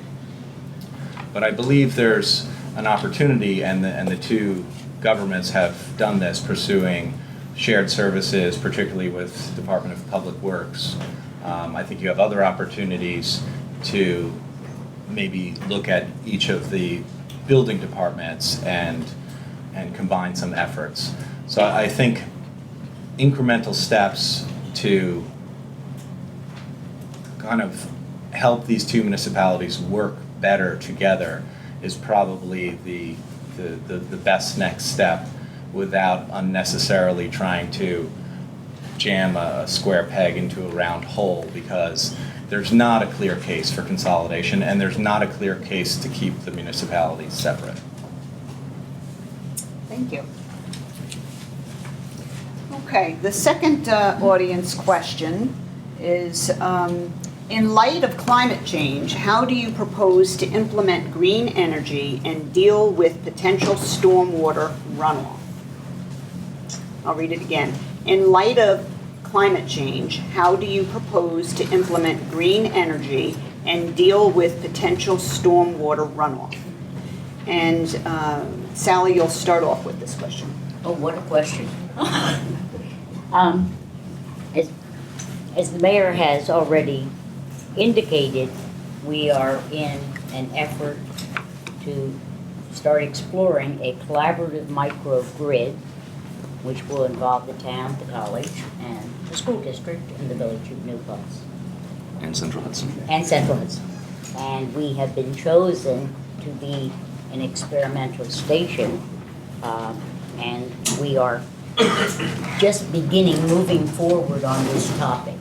But I believe there's an opportunity, and the two governments have done this, pursuing shared services, particularly with Department of Public Works. I think you have other opportunities to maybe look at each of the building departments and combine some efforts. So I think incremental steps to kind of help these two municipalities work better together is probably the best next step, without unnecessarily trying to jam a square peg into a round hole, because there's not a clear case for consolidation and there's not a clear case to keep the municipalities separate. Thank you. Okay, the second audience question is, in light of climate change, how do you propose to implement green energy and deal with potential stormwater runoff? I'll read it again. In light of climate change, how do you propose to implement green energy and deal with potential stormwater runoff? And Sally, you'll start off with this question. Oh, what a question. As the mayor has already indicated, we are in an effort to start exploring a collaborative microgrid, which will involve the town, the college, and the school district, and the village of New Paltz. And Central Hudson. And Central Hudson. And we have been chosen to be an experimental station, and we are just moving forward on this topic.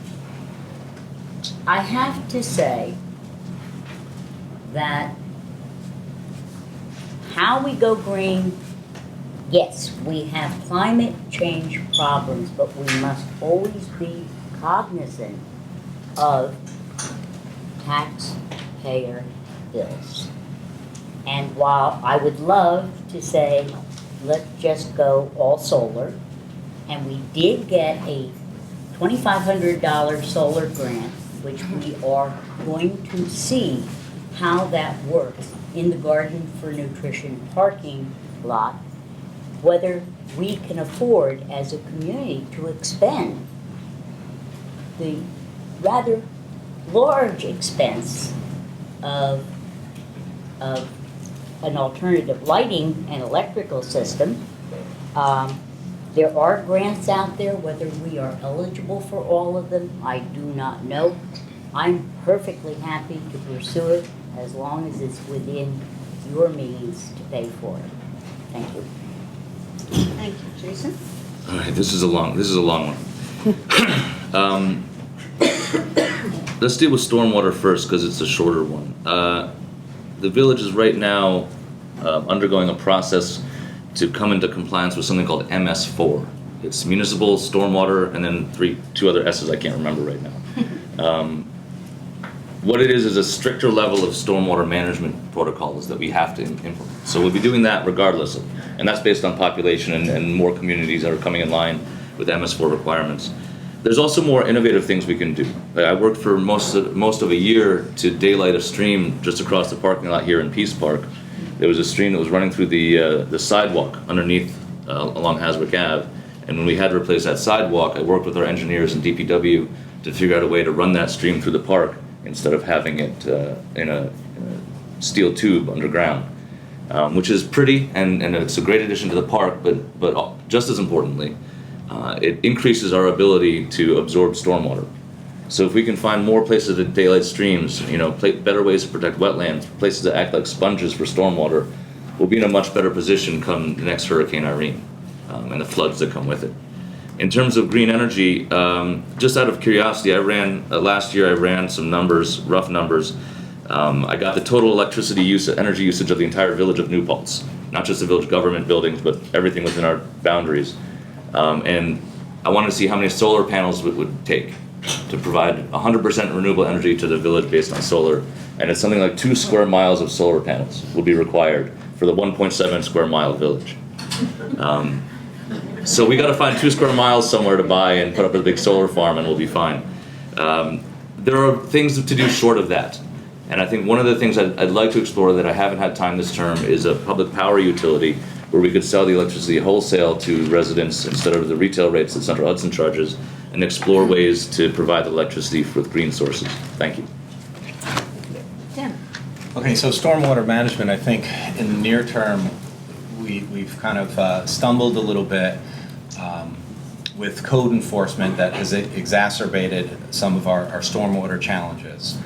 I have to say that how we go green, yes, we have climate change problems, but we must always be cognizant of taxpayer bills. And while I would love to say, let's just go all solar, and we did get a $2,500 solar grant, which we are going to see how that works in the Garden for Nutrition parking lot, whether we can afford as a community to expend the rather large expense of an alternative lighting and electrical system. There are grants out there. Whether we are eligible for all of them, I do not know. I'm perfectly happy to pursue it as long as it's within your means to pay for it. Thank you. Thank you. Jason? All right, this is a long one. let's deal with stormwater first because it's a shorter one. The village is right now undergoing a process to come into compliance with something called MS4. It's municipal stormwater, and then two other S's I can't remember right now. What it is a stricter level of stormwater management protocols that we have to implement. So we'll be doing that regardless and that's based on population and more communities that are coming in line with MS4 requirements. There's also more innovative things we can do. I worked for most of a year to daylight a stream just across the parking lot here in Peace Park. There was a stream that was running through the sidewalk underneath along Hasbrook Ave, and when we had to replace that sidewalk, I worked with our engineers and DPW to figure out a way to run that stream through the park instead of having it in a steel tube underground, which is pretty and it's a great addition to the park, but just as importantly, it increases our ability to absorb stormwater. So if we can find more places that daylight streams, better ways to protect wetlands, places that act like sponges for stormwater, we'll be in a much better position come the next Hurricane Irene and the floods that come with it. In terms of green energy, just out of curiosity, last year I ran some numbers, rough numbers. I got the total energy usage of the entire village of New Paltz, not just the village government buildings, but everything within our boundaries. And I wanted to see how many solar panels it would take to provide 100% renewable energy to the village based on solar. And it's something like 2 square miles of solar panels will be required for the 1.7 square mile village. So we got to find 2 square miles somewhere to buy and put up a big solar farm and we'll be fine. There are things to do short of that. And I think one of the things I'd like to explore that I haven't had time this term is a public power utility where we could sell the electricity wholesale to residents instead of the retail rates that Central Hudson charges, and explore ways to provide the electricity with green sources. Thank you. Tim? Okay, so stormwater management, I think in the near term, we've kind of stumbled a little bit with code enforcement that has exacerbated some of our stormwater challenges.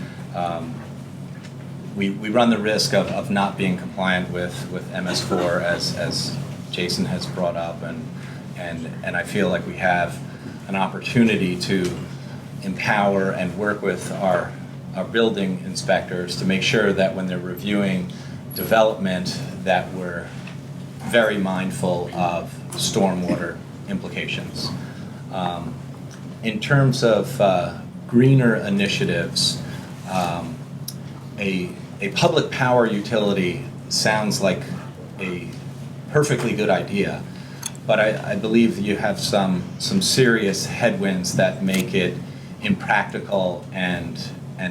We run the risk of not being compliant with MS4 as Jason has brought up, and I feel like we have an opportunity to empower and work with our building inspectors to make sure that when they're reviewing development that we're very mindful of stormwater implications. In terms of greener initiatives, a public power utility sounds like a perfectly good idea, but I believe you have some serious headwinds that make it impractical and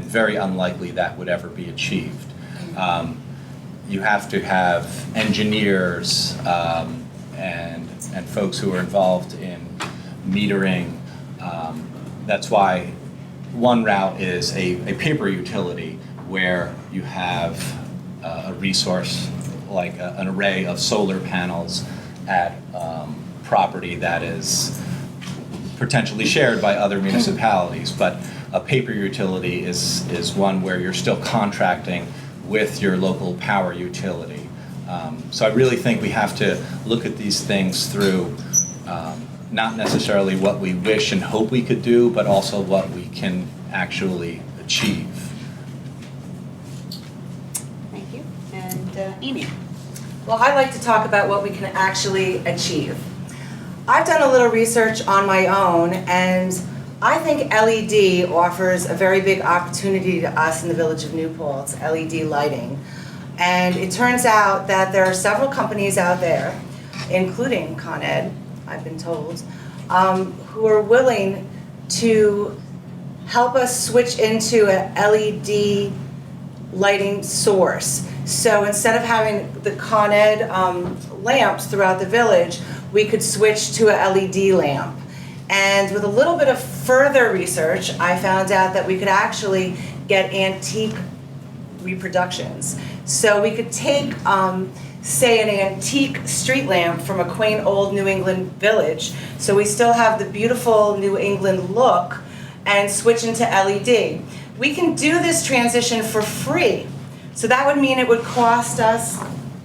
very unlikely that would ever be achieved. You have to have engineers and folks who are involved in metering. That's why one route is a paper utility where you have a resource like an array of solar panels at property that is potentially shared by other municipalities. But a paper utility is one where you're still contracting with your local power utility. So I really think we have to look at these things through not necessarily what we wish and hope we could do, but also what we can actually achieve. Thank you. And Amy? Well, I'd like to talk about what we can actually achieve. I've done a little research on my own, and I think LED offers a very big opportunity to us in the village of New Paltz, LED lighting. And it turns out that there are several companies out there, including Con Ed, I've been told, who are willing to help us switch into an LED lighting source. So instead of having the Con Ed lamps throughout the village, we could switch to a LED lamp. And with a little bit of further research, I found out that we could actually get antique reproductions. So we could take, say, an antique street lamp from a quaint old New England village, so we still have the beautiful New England look, and switch into LED. We can do this transition for free. So that would mean it would cost us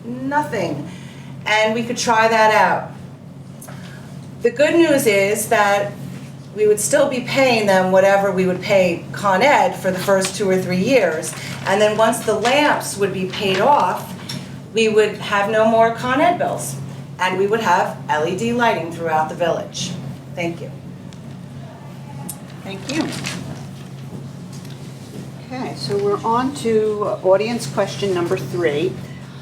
nothing, and we could try that out. The good news is that we would still be paying them whatever we would pay Con Ed for the first 2 or 3 years. And then once the lamps would be paid off, we would have no more Con Ed bills. And we would have LED lighting throughout the village. Thank you. Thank you. Okay, so we're on to audience question number 3.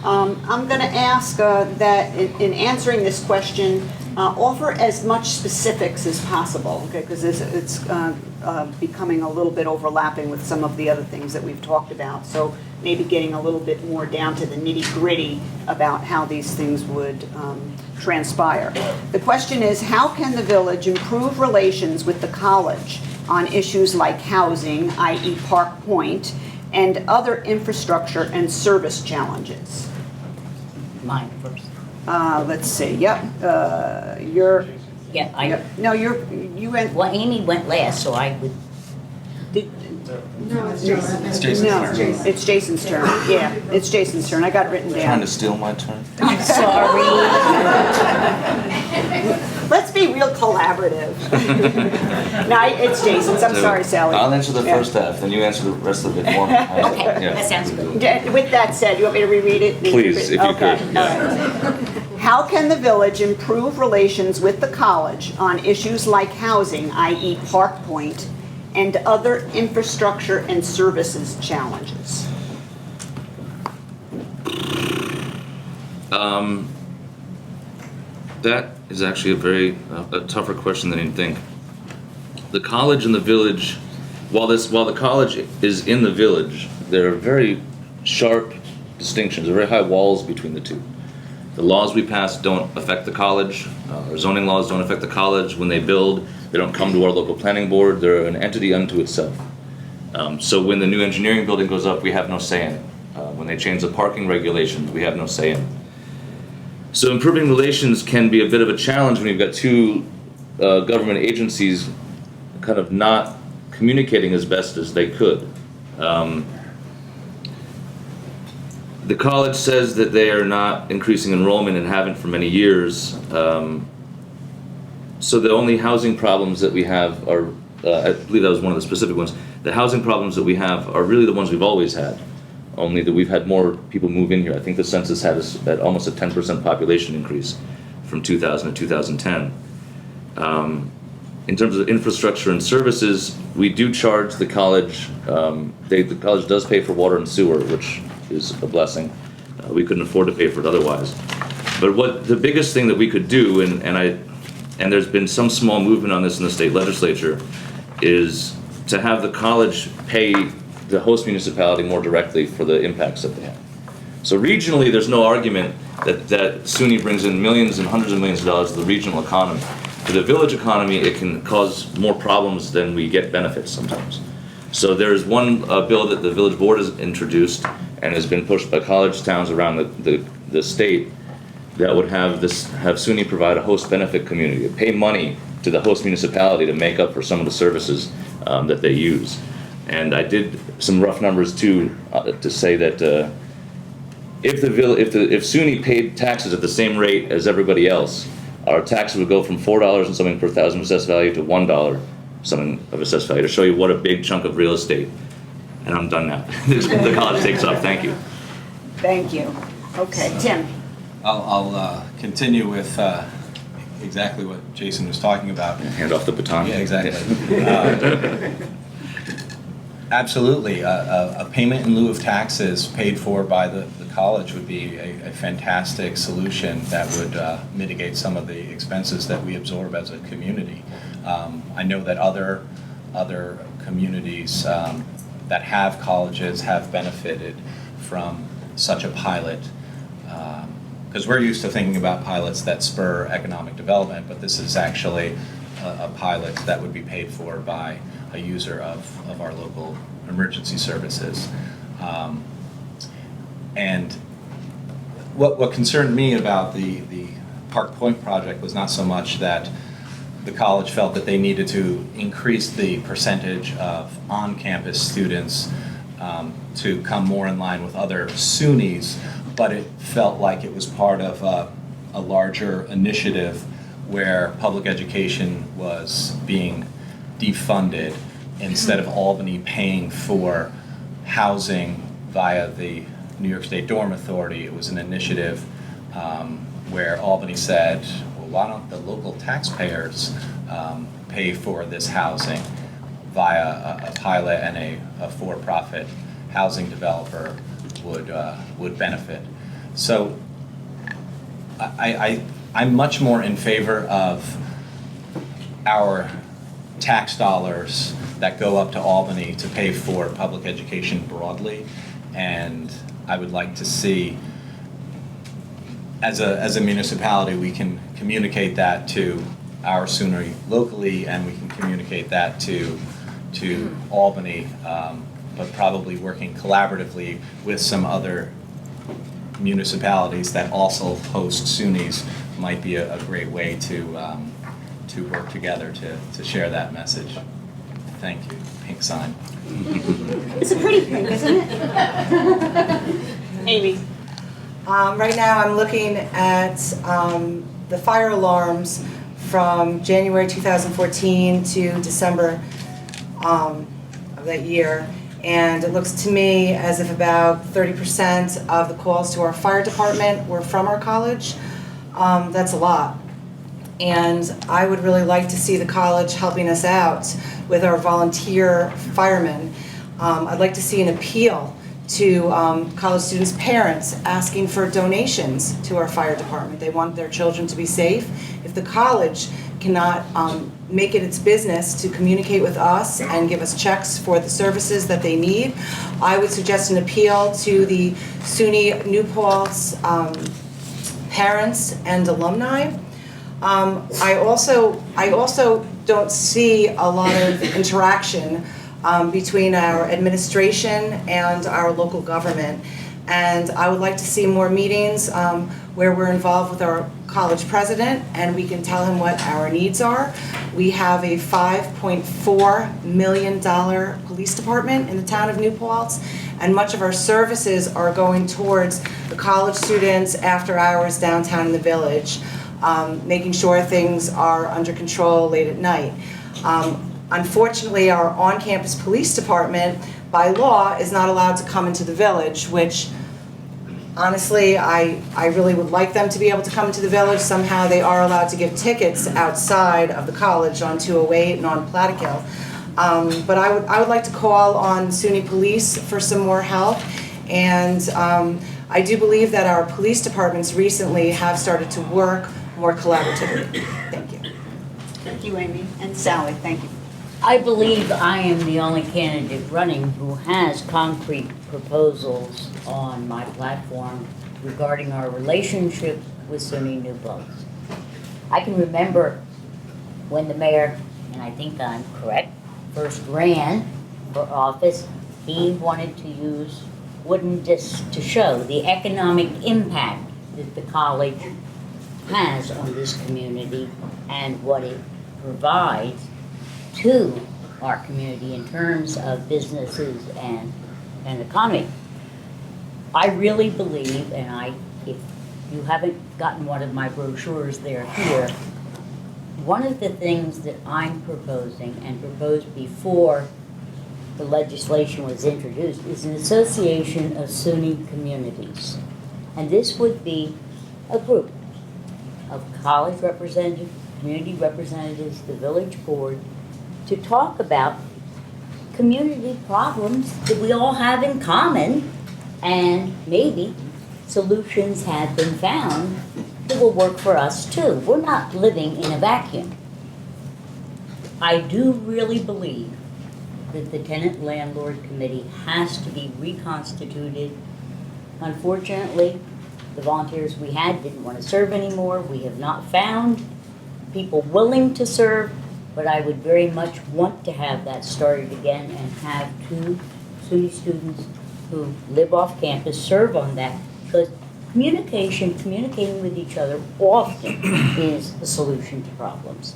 I'm going to ask that in answering this question, offer as much specifics as possible, okay, because it's becoming a little bit overlapping with some of the other things that we've talked about. So maybe getting a little bit more down to the nitty-gritty about how these things would transpire. The question is, how can the village improve relations with the college on issues like housing, i.e. Park Point, and other infrastructure and service challenges? Mine first. Let's see, yep, you're, Yeah, yep. No, you went, well, Amy went last, so I would, no, It's Jason's turn. it's Jason's turn, yeah, it's Jason's turn, I got it written Trying down. to steal my turn? sorry. Let's be real collaborative. No, it's Jason's, I'm sorry, Sally. I'll answer the Yeah. first half, then you answer the rest of it more. Okay, Yeah. that sounds good. Yeah, with that said, you want me to reread it? Please, if you Okay, could, all right. How can the village improve relations with the college on issues like housing, i.e. Park Point, and other infrastructure and services challenges? That is actually a very a tougher question than you'd think. The college and the village, while the college is in the village, there are very sharp distinctions, very high walls between the two. The laws we pass don't affect the college. Our zoning laws don't affect the college. When they build, they don't come to our local planning board. They're an entity unto itself. So when the new engineering building goes up, we have no say in it. When they change the parking regulations, we have no say in it. So improving relations can be a bit of a challenge when you've got two government agencies kind of not communicating as best as they could. The college says that they are not increasing enrollment and haven't for many years. So the only housing problems that we have are, I believe that was one of the specific ones, the housing problems that we have are really the ones we've always had. Only that we've had more people move in here. I think the census had us at almost a 10% population increase from 2000 to 2010. In terms of infrastructure and services, we do charge the college. The college does pay for water and sewer, which is a blessing. We couldn't afford to pay for it otherwise. But what the biggest thing that we could do, and there's been some small movement on this in the state legislature, is to have the college pay the host municipality more directly for the impacts that they have. So regionally, there's no argument that SUNY brings in millions and hundreds of millions of dollars to the regional economy. For the village economy, it can cause more problems than we get benefits sometimes. So there's one bill that the village board has introduced and has been pushed by college towns around the state that would have SUNY provide a host benefit community, pay money to the host municipality to make up for some of the services that they use. And I did some rough numbers too to say that if SUNY paid taxes at the same rate as everybody else, our taxes would go from $4 and something per thousand of assessed value to $1 something of assessed value, to show you what a big chunk of real estate. And I'm done now. The college takes off. Thank you. Thank you. Okay, Tim. I'll continue with exactly what Jason was talking about. Hand off the baton. Yeah, exactly. Absolutely. A payment in lieu of taxes paid for by the college would be a fantastic solution that would mitigate some of the expenses that we absorb as a community. I know that other communities that have colleges have benefited from such a pilot, because we're used to thinking about pilots that spur economic development, but this is actually a pilot that would be paid for by a user of our local emergency services. And what concerned me about the Park Point project was not so much that the college felt that they needed to increase the percentage of on-campus students to come more in line with other SUNYs, but it felt like it was part of a larger initiative where public education was being defunded instead of Albany paying for housing via the New York State Dorm Authority. It was an initiative where Albany said, well, why don't the local taxpayers pay for this housing via a pilot, and a for-profit housing developer would benefit. So I'm much more in favor of our tax dollars that go up to Albany to pay for public education broadly, and I would like to see, as a municipality, we can communicate that to our SUNY locally, and we can communicate that to Albany, but probably working collaboratively with some other municipalities that also host SUNYs might be a great way to work together to share that message. Thank you. Pink sign. It's a pretty pink, isn't it? Amy? Right now, I'm looking at the fire alarms from January 2014 to December of that year. And it looks to me as if about 30% of the calls to our fire department were from our college. That's a lot. And I would really like to see the college helping us out with our volunteer firemen. I'd like to see an appeal to college students' parents asking for donations to our fire department. They want their children to be safe. If the college cannot make it its business to communicate with us and give us checks for the services that they need, I would suggest an appeal to the SUNY New Paltz parents and alumni. I also don't see a lot of interaction between our administration and our local government. And I would like to see more meetings where we're involved with our college president and we can tell him what our needs are. We have a $5.4 million police department in the town of New Paltz, and much of our services are going towards the college students after hours downtown in the village, making sure things are under control late at night. Unfortunately, our on-campus police department, by law, is not allowed to come into the village, which honestly, I really would like them to be able to come into the village. Somehow they are allowed to give tickets outside of the college on 208 and on Plattekill. But I would like to call on SUNY Police for some more help. And I do believe that our police departments recently have started to work more collaboratively. Thank you. Thank you, Amy. And Sally, thank you. I believe I am the only candidate running who has concrete proposals on my platform regarding our relationship with SUNY New Paltz. I can remember when the mayor, and I think I'm correct, first ran for office, he wanted to use wooden discs to show the economic impact that the college has on this community and what it provides to our community in terms of businesses and economy. I really believe, and if you haven't gotten one of my brochures, they're here. One of the things that I'm proposing and proposed before the legislation was introduced is an association of SUNY communities. And this would be a group of college representatives, community representatives, the village board, to talk about community problems that we all have in common, and maybe solutions have been found that will work for us too. We're not living in a vacuum. I do really believe that the Tenant Landlord Committee has to be reconstituted. Unfortunately, the volunteers we had didn't want to serve anymore. We have not found people willing to serve, but I would very much want to have that started again and have two SUNY students who live off campus serve on that, because communicating with each other often is the solution to problems.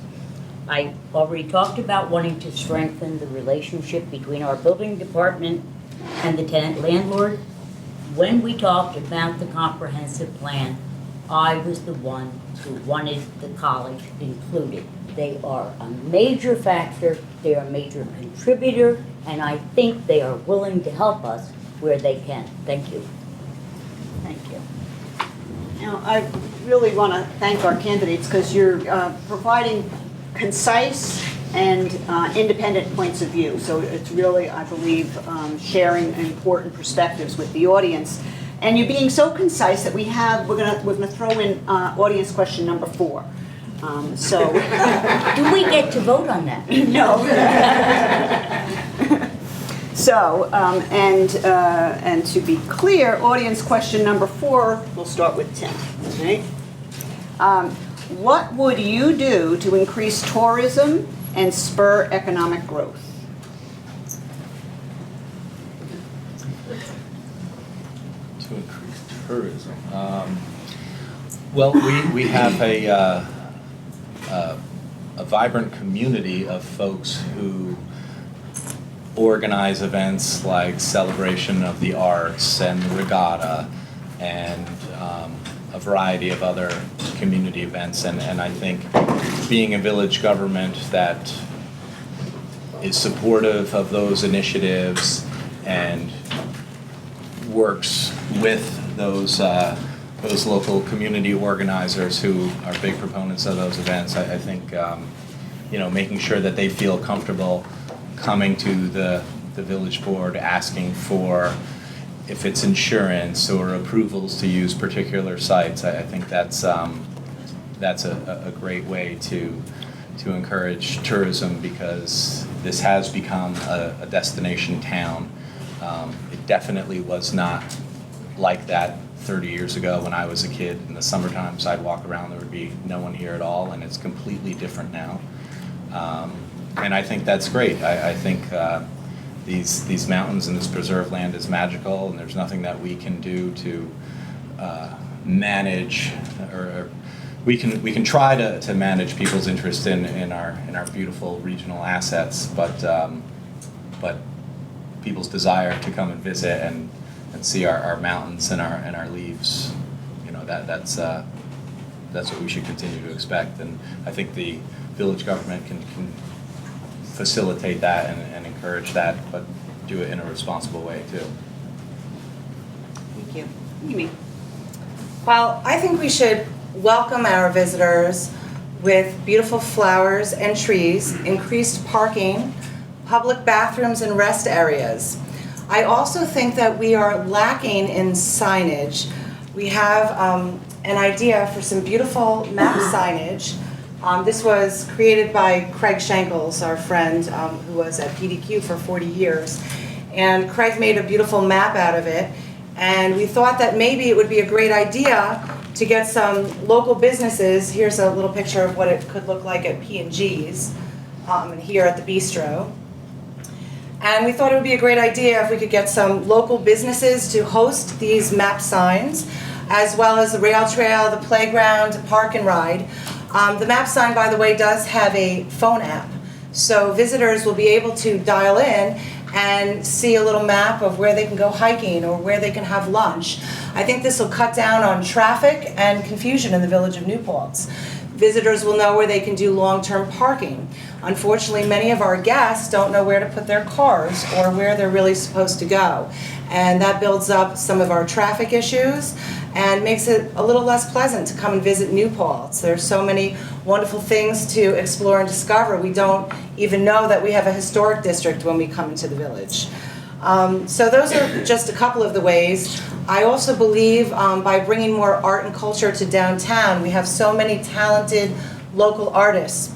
I already talked about wanting to strengthen the relationship between our building department and the tenant landlord. When we talked about the comprehensive plan, I was the one who wanted the college included. They are a major factor, they are a major contributor, and I think they are willing to help us where they can. Thank you. Thank you. Now, I really want to thank our candidates because you're providing concise and independent points of view. So it's really, I believe, sharing important perspectives with the audience. And you're being so concise that we're gonna throw in audience question number 4. So Do we get to vote on that? no. So and to be clear, audience question number 4. We'll start with Tim. Okay. What would you do to increase tourism and spur economic growth? To increase tourism. Well, we have a vibrant community of folks who organize events like Celebration of the Arts and Regatta and a variety of other community events. And I think being a village government that is supportive of those initiatives and works with those local community organizers who are big proponents of those events, I think making sure that they feel comfortable coming to the village board asking for, if it's insurance or approvals to use particular sites, I think that's a great way to encourage tourism, because this has become a destination town. It definitely was not like that 30 years ago when I was a kid. In the summertime, I'd walk around, there would be no one here at all, and it's completely different now. And I think that's great. I think these mountains and this preserved land is magical, and there's nothing that we can do to manage, or we can try to manage people's interest in our beautiful regional assets, but people's desire to come and visit and see our mountains and our leaves, that's what we should continue to expect. And I think the village government can facilitate that and encourage that, but do it in a responsible way too. Thank you. Amy. Well, I think we should welcome our visitors with beautiful flowers and trees, increased parking, public bathrooms and rest areas. I also think that we are lacking in signage. We have an idea for some beautiful map signage. This was created by Craig Shankles, our friend who was at PDQ for 40 years. And Craig made a beautiful map out of it. And we thought that maybe it would be a great idea to get some local businesses. Here's a little picture of what it could look like at P&G's and here at the bistro. And we thought it would be a great idea if we could get some local businesses to host these map signs, as well as the rail trail, the playground, park and ride. The map sign, by the way, does have a phone app. So visitors will be able to dial in and see a little map of where they can go hiking or where they can have lunch. I think this will cut down on traffic and confusion in the village of New Paltz. Visitors will know where they can do long-term parking. Unfortunately, many of our guests don't know where to put their cars or where they're really supposed to go. And that builds up some of our traffic issues and makes it a little less pleasant to come and visit New Paltz. There's so many wonderful things to explore and discover. We don't even know that we have a historic district when we come into the village. So those are just a couple of the ways. I also believe by bringing more art and culture to downtown, we have so many talented local artists.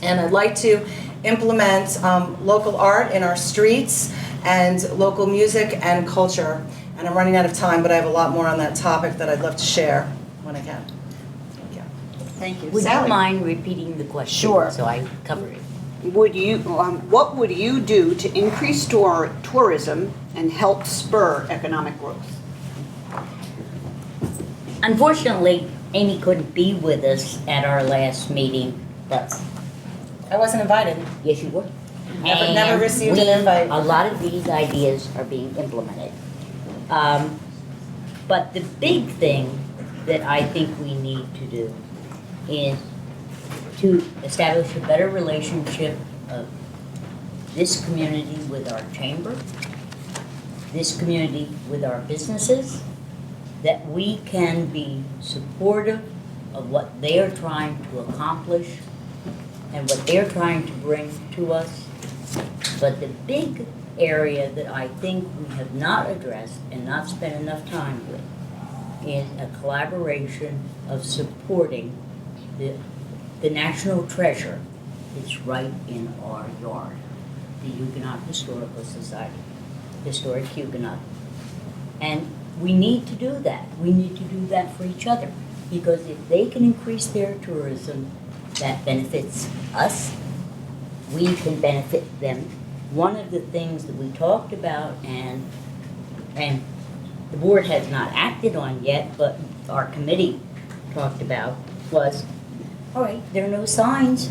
And I'd like to implement local art in our streets and local music and culture. And I'm running out of time, but I have a lot more on that topic that I'd love to share when I can. Thank you. Thank you. Would Sally. you mind repeating the question? Sure. So I cover it. What would you do to increase tourism and help spur economic growth? Unfortunately, Amy couldn't be with us at our last meeting, but I wasn't invited. yes, you were. Never And received an invite. A lot of these ideas are being implemented. But the big thing that I think we need to do is to establish a better relationship of this community with our chamber, this community with our businesses, that we can be supportive of what they are trying to accomplish and what they're trying to bring to us. But the big area that I think we have not addressed and not spent enough time with is a collaboration of supporting the national treasure that's right in our yard, the Huguenot Historical Society, Historic Huguenot. And we need to do that. We need to do that for each other, because if they can increase their tourism, that benefits us. We can benefit them. One of the things that we talked about and the board has not acted on yet, but our committee talked about was, all right, there are no signs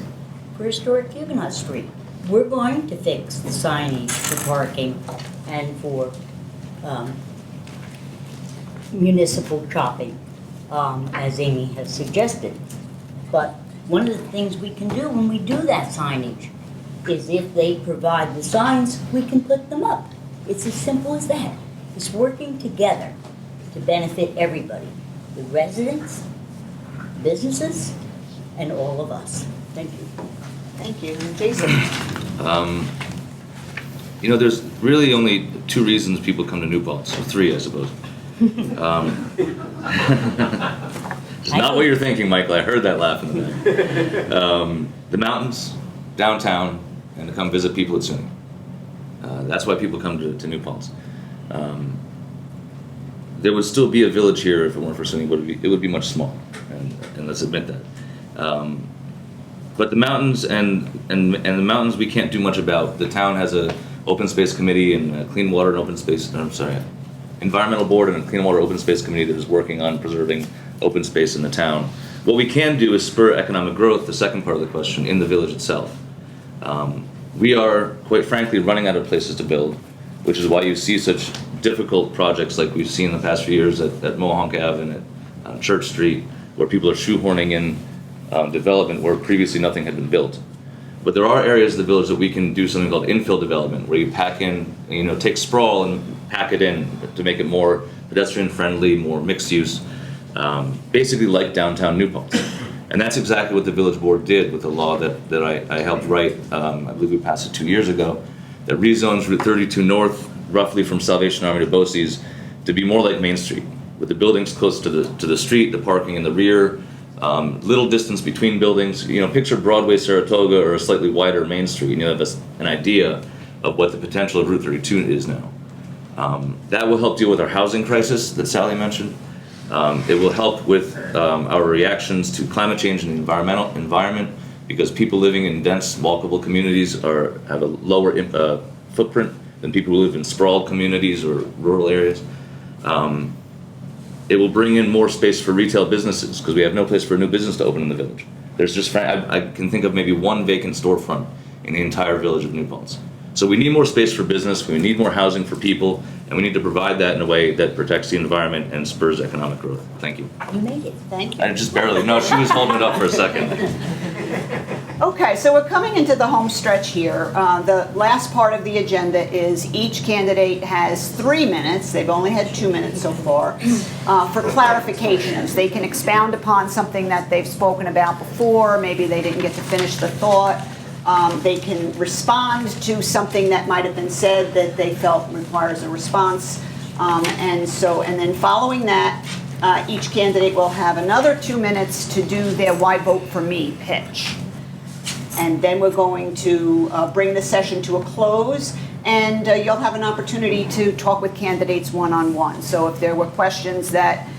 for Historic Huguenot Street. We're going to fix the signage for parking and for municipal shopping, as Amy has suggested. But one of the things we can do when we do that signage is if they provide the signs, we can put them up. It's as simple as that. It's working together to benefit everybody, the residents, businesses, and all of us. Thank you. Thank you. Jason? You know, there's really only two reasons people come to New Paltz, or three, I suppose. It's not what you're thinking, Michael. I heard that laugh in the back. The mountains, downtown, and to come visit people at SUNY. That's why people come to New Paltz. There would still be a village here if it weren't for SUNY. It would be much smaller, and let's admit that. But the mountains and the mountains we can't do much about. The town has a open space committee and a clean water and open space. Environmental board and a clean water open space committee that is working on preserving open space in the town. What we can do is spur economic growth. The second part of the question in the village itself. We are, quite frankly, running out of places to build, which is why you see such difficult projects like we've seen in the past few years at Mohonk Ave and at Church Street, where people are shoehorning in development where previously nothing had been built. But there are areas of the village that we can do something called infill development, where you pack in, take sprawl and pack it in to make it more pedestrian friendly, more mixed use, basically like downtown New Paltz. And that's exactly what the village board did with the law that I helped write. I believe we passed it 2 years ago, that rezones Route 32 North, roughly from Salvation Army to Bosse's, to be more like Main Street, with the buildings close to the street, the parking in the rear, little distance between buildings. Picture Broadway, Saratoga, or a slightly wider Main Street, and you have an idea of what the potential of Route 32 is now. That will help deal with our housing crisis that Sally mentioned. It will help with our reactions to climate change and the environment, because people living in dense, walkable communities have a lower footprint than people who live in sprawled communities or rural areas. It will bring in more space for retail businesses, because we have no place for a new business to open in the village. There's just, I can think of maybe one vacant storefront in the entire village of New Paltz. So we need more space for business, we need more housing for people, and we need to provide that in a way that protects the environment and spurs economic growth. Thank you. You made it. Thank you. I just barely, no, she was holding it up for a second. Okay, so we're coming into the home stretch here. The last part of the agenda is each candidate has 3 minutes, they've only had 2 minutes so far, for clarifications. They can expound upon something that they've spoken about before, maybe they didn't get to finish the thought. They can respond to something that might have been said that they felt requires a response. And then following that, each candidate will have another 2 minutes to do their "Why Vote for Me" pitch. And then we're going to bring the session to a close, and you'll have an opportunity to talk with candidates one-on-one. So if there were questions that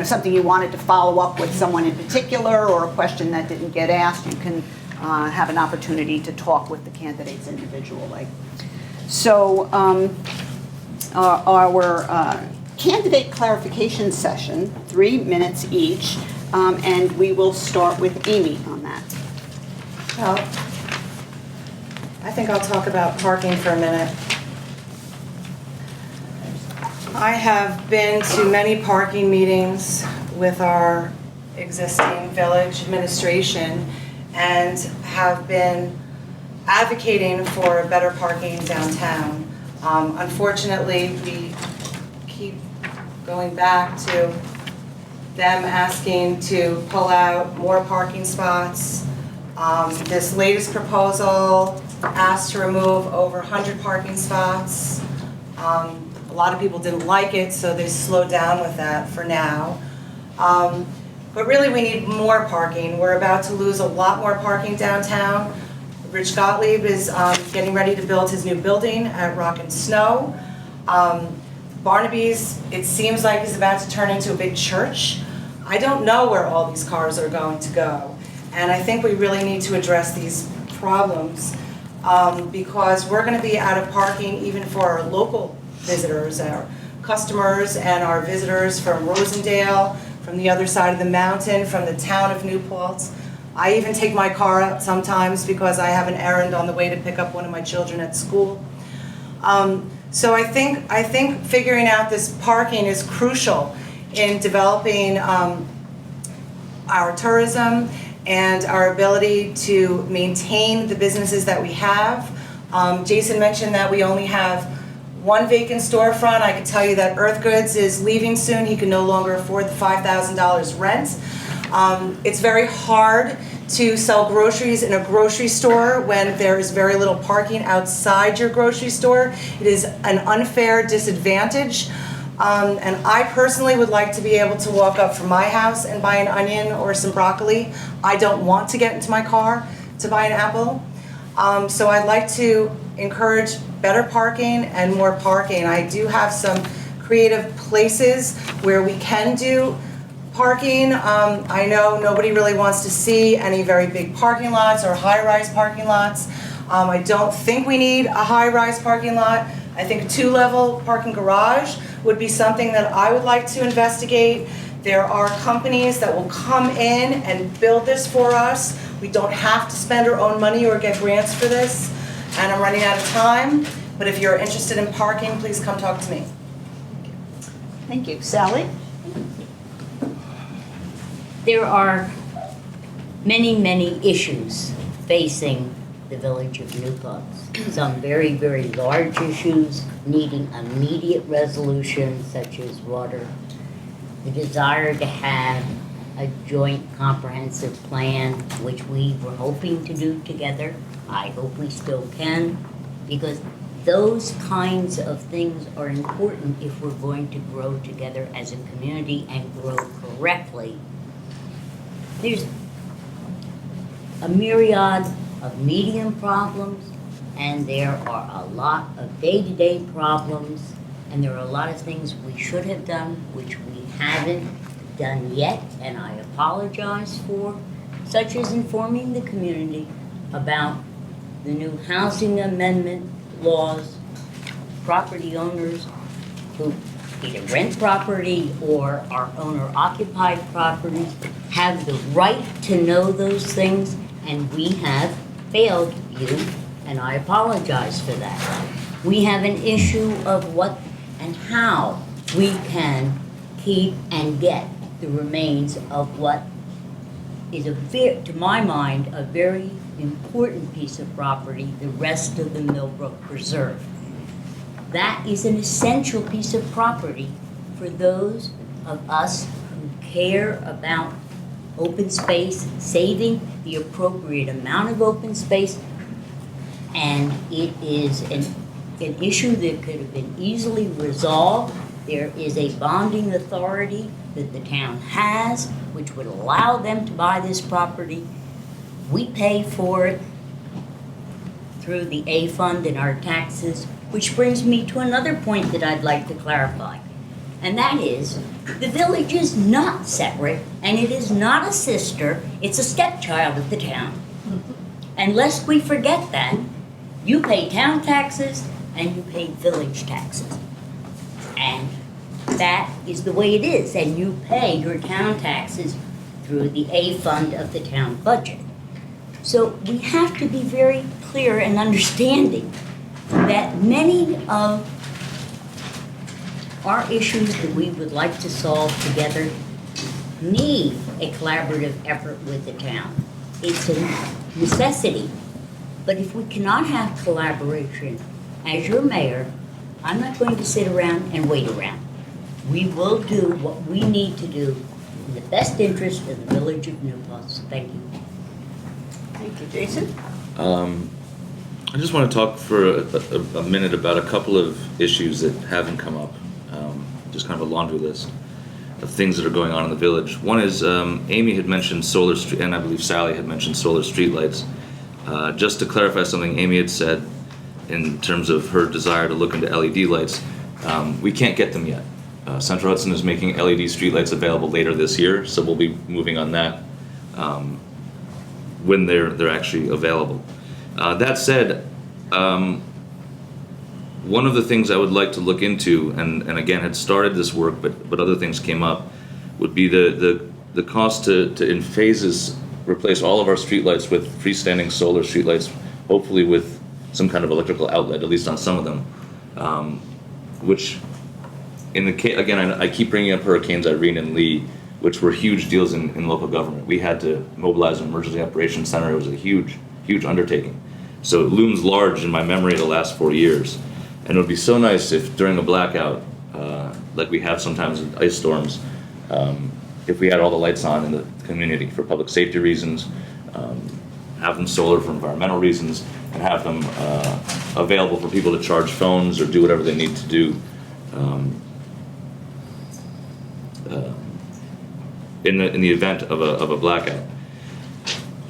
something you wanted to follow up with someone in particular, or a question that didn't get asked, you can have an opportunity to talk with the candidates individually. So our candidate clarification session, 3 minutes each, and we will start with Amy on that. Well, I think I'll talk about parking for a minute. I have been to many parking meetings with our existing village administration and have been advocating for better parking downtown. Unfortunately, we keep going back to them asking to pull out more parking spots. This latest proposal asked to remove over 100 parking spots. A lot of people didn't like it, so they slowed down with that for now. But really, we need more parking. We're about to lose a lot more parking downtown. Rich Gottlieb is getting ready to build his new building at Rock and Snow. Barnaby's, it seems like, is about to turn into a big church. I don't know where all these cars are going to go. And I think we really need to address these problems because we're going to be out of parking even for our local visitors, our customers and our visitors from Rosendale, from the other side of the mountain, from the town of New Paltz. I even take my car out sometimes because I have an errand on the way to pick up one of my children at school. So I think figuring out this parking is crucial in developing our tourism and our ability to maintain the businesses that we have. Jason mentioned that we only have one vacant storefront. I can tell you that Earth Goods is leaving soon. He can no longer afford the $5,000 rent. It's very hard to sell groceries in a grocery store when there is very little parking outside your grocery store. It is an unfair disadvantage. And I personally would like to be able to walk up from my house and buy an onion or some broccoli. I don't want to get into my car to buy an apple. So I'd like to encourage better parking and more parking. I do have some creative places where we can do parking. I know nobody really wants to see any very big parking lots or high-rise parking lots. I don't think we need a high-rise parking lot. I think a 2-level parking garage would be something that I would like to investigate. There are companies that will come in and build this for us. We don't have to spend our own money or get grants for this. And I'm running out of time, but if you're interested in parking, please come talk to me. Thank you. Sally? There are many, many issues facing the village of New Paltz. Some very, very large issues needing immediate resolution, such as water. The desire to have a joint comprehensive plan, which we were hoping to do together. I hope we still can, because those kinds of things are important if we're going to grow together as a community and grow correctly. There's a myriad of medium problems, and there are a lot of day-to-day problems, and there are a lot of things we should have done, which we haven't done yet, and I apologize for, such as informing the community about the new housing amendment laws. Property owners who either rent property or are owner-occupied properties have the right to know those things, and we have failed you, and I apologize for that. We have an issue of what and how we can keep and get the remains of what is, to my mind, a very important piece of property, the rest of the Millbrook Preserve. That is an essential piece of property for those of us who care about open space, saving the appropriate amount of open space, and it is an issue that could have been easily resolved. There is a bonding authority that the town has, which would allow them to buy this property. We pay for it through the A fund and our taxes, which brings me to another point that I'd like to clarify. And that is, the village is not separate, and it is not a sister, it's a stepchild of the town. And lest we forget that, you pay town taxes and you pay village taxes. And that is the way it is, and you pay your town taxes through the A fund of the town budget. So we have to be very clear and understanding that many of our issues that we would like to solve together need a collaborative effort with the town. It's a necessity. But if we cannot have collaboration, as your mayor, I'm not going to sit around and wait around. We will do what we need to do in the best interest of the village of New Paltz. Thank you. Thank you, Jason. I just want to talk for a minute about a couple of issues that haven't come up. Just kind of a laundry list of things that are going on in the village. One is Amy had mentioned solar street, and I believe Sally had mentioned solar streetlights. Just to clarify something Amy had said in terms of her desire to look into LED lights, we can't get them yet. Central Hudson is making LED streetlights available later this year, so we'll be moving on that when they're actually available. That said, one of the things I would like to look into, and again had started this work, but other things came up, would be the cost to in phases replace all of our streetlights with freestanding solar streetlights, hopefully with some kind of electrical outlet, at least on some of them, which in the case, again, I keep bringing up Hurricanes Irene and Lee, which were huge deals in local government. We had to mobilize an emergency operations center. It was a huge undertaking. So it looms large in my memory the last 4 years. And it would be so nice if during a blackout, like we have sometimes in ice storms, if we had all the lights on in the community for public safety reasons, have them solar for environmental reasons, and have them available for people to charge phones or do whatever they need to do in the event of a blackout.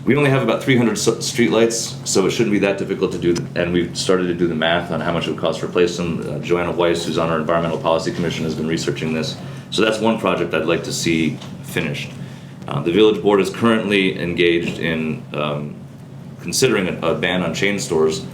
We only have about 300 streetlights, so it shouldn't be that difficult to do, and we've started to do the math on how much it would cost to replace them. Joanna Weiss, who's on our Environmental Policy Commission, has been researching this. So that's one project I'd like to see finished. The village board is currently engaged in considering a ban on chain stores.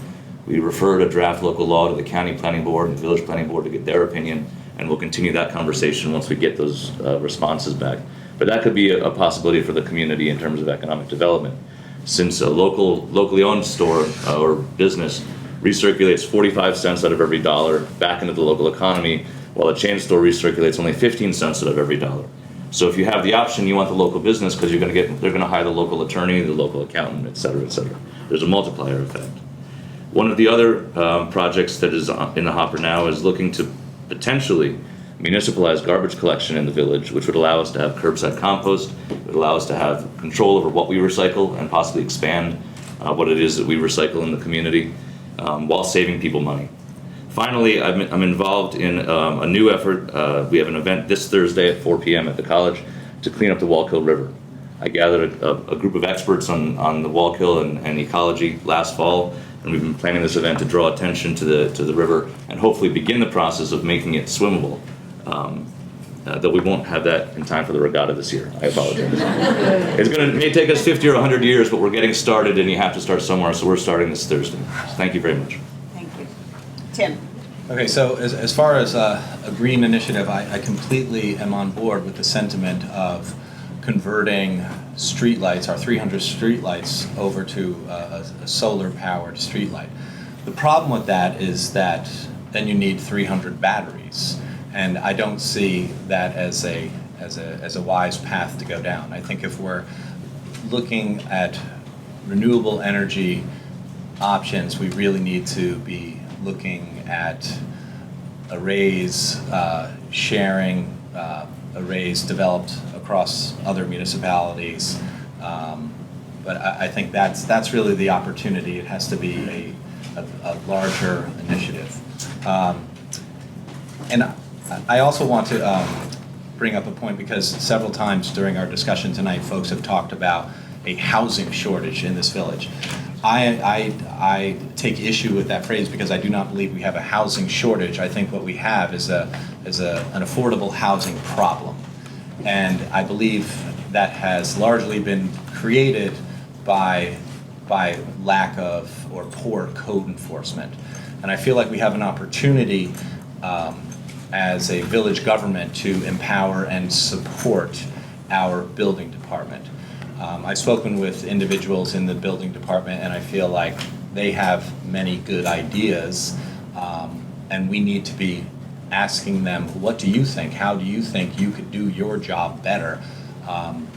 We referred a draft local law to the county planning board and the village planning board to get their opinion, and we'll continue that conversation once we get those responses back. But that could be a possibility for the community in terms of economic development. Since a locally owned store or business recirculates 45 cents out of every dollar back into the local economy, while a chain store recirculates only 15 cents out of every dollar. So if you have the option, you want the local business because they're going to hire the local attorney, the local accountant, et cetera, et cetera. There's a multiplier effect. One of the other projects that is in the hopper now is looking to potentially municipalize garbage collection in the village, which would allow us to have curbside compost, it would allow us to have control over what we recycle and possibly expand what it is that we recycle in the community while saving people money. Finally, I'm involved in a new effort. We have an event this Thursday at 4 p.m. at the college to clean up the Wallkill River. I gathered a group of experts on the Wallkill and ecology last fall, and we've been planning this event to draw attention to the river and hopefully begin the process of making it swimmable. Though we won't have that in time for the regatta this year. I apologize. It may take us 50 or 100 years, but we're getting started, and you have to start somewhere, so we're starting this Thursday. Thank you very much. Thank you. Tim. Okay, so as far as a green initiative, I completely am on board with the sentiment of converting streetlights, our 300 streetlights, over to a solar-powered streetlight. The problem with that is that then you need 300 batteries, and I don't see that as a wise path to go down. I think if we're looking at renewable energy options, we really need to be looking at arrays, sharing arrays developed across other municipalities. But I think that's really the opportunity. It has to be a larger initiative. And I also want to bring up a point, because several times during our discussion tonight, folks have talked about a housing shortage in this village. I take issue with that phrase because I do not believe we have a housing shortage. I think what we have is an affordable housing problem. And I believe that has largely been created by lack of or poor code enforcement. And I feel like we have an opportunity as a village government to empower and support our building department. I've spoken with individuals in the building department, and I feel like they have many good ideas, and we need to be asking them, what do you think? How do you think you could do your job better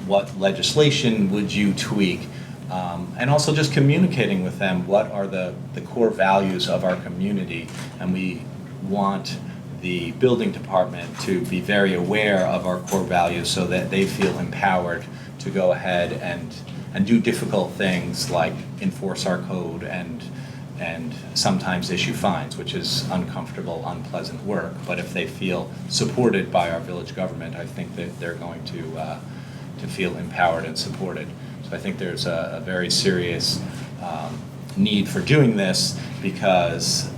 What legislation would you tweak? And also just communicating with them what are the core values of our community. And we want the building department to be very aware of our core values so that they feel empowered to go ahead and do difficult things like enforce our code and sometimes issue fines, which is uncomfortable, unpleasant work. But if they feel supported by our village government, I think that they're going to feel empowered and supported. So I think there's a very serious need for doing this because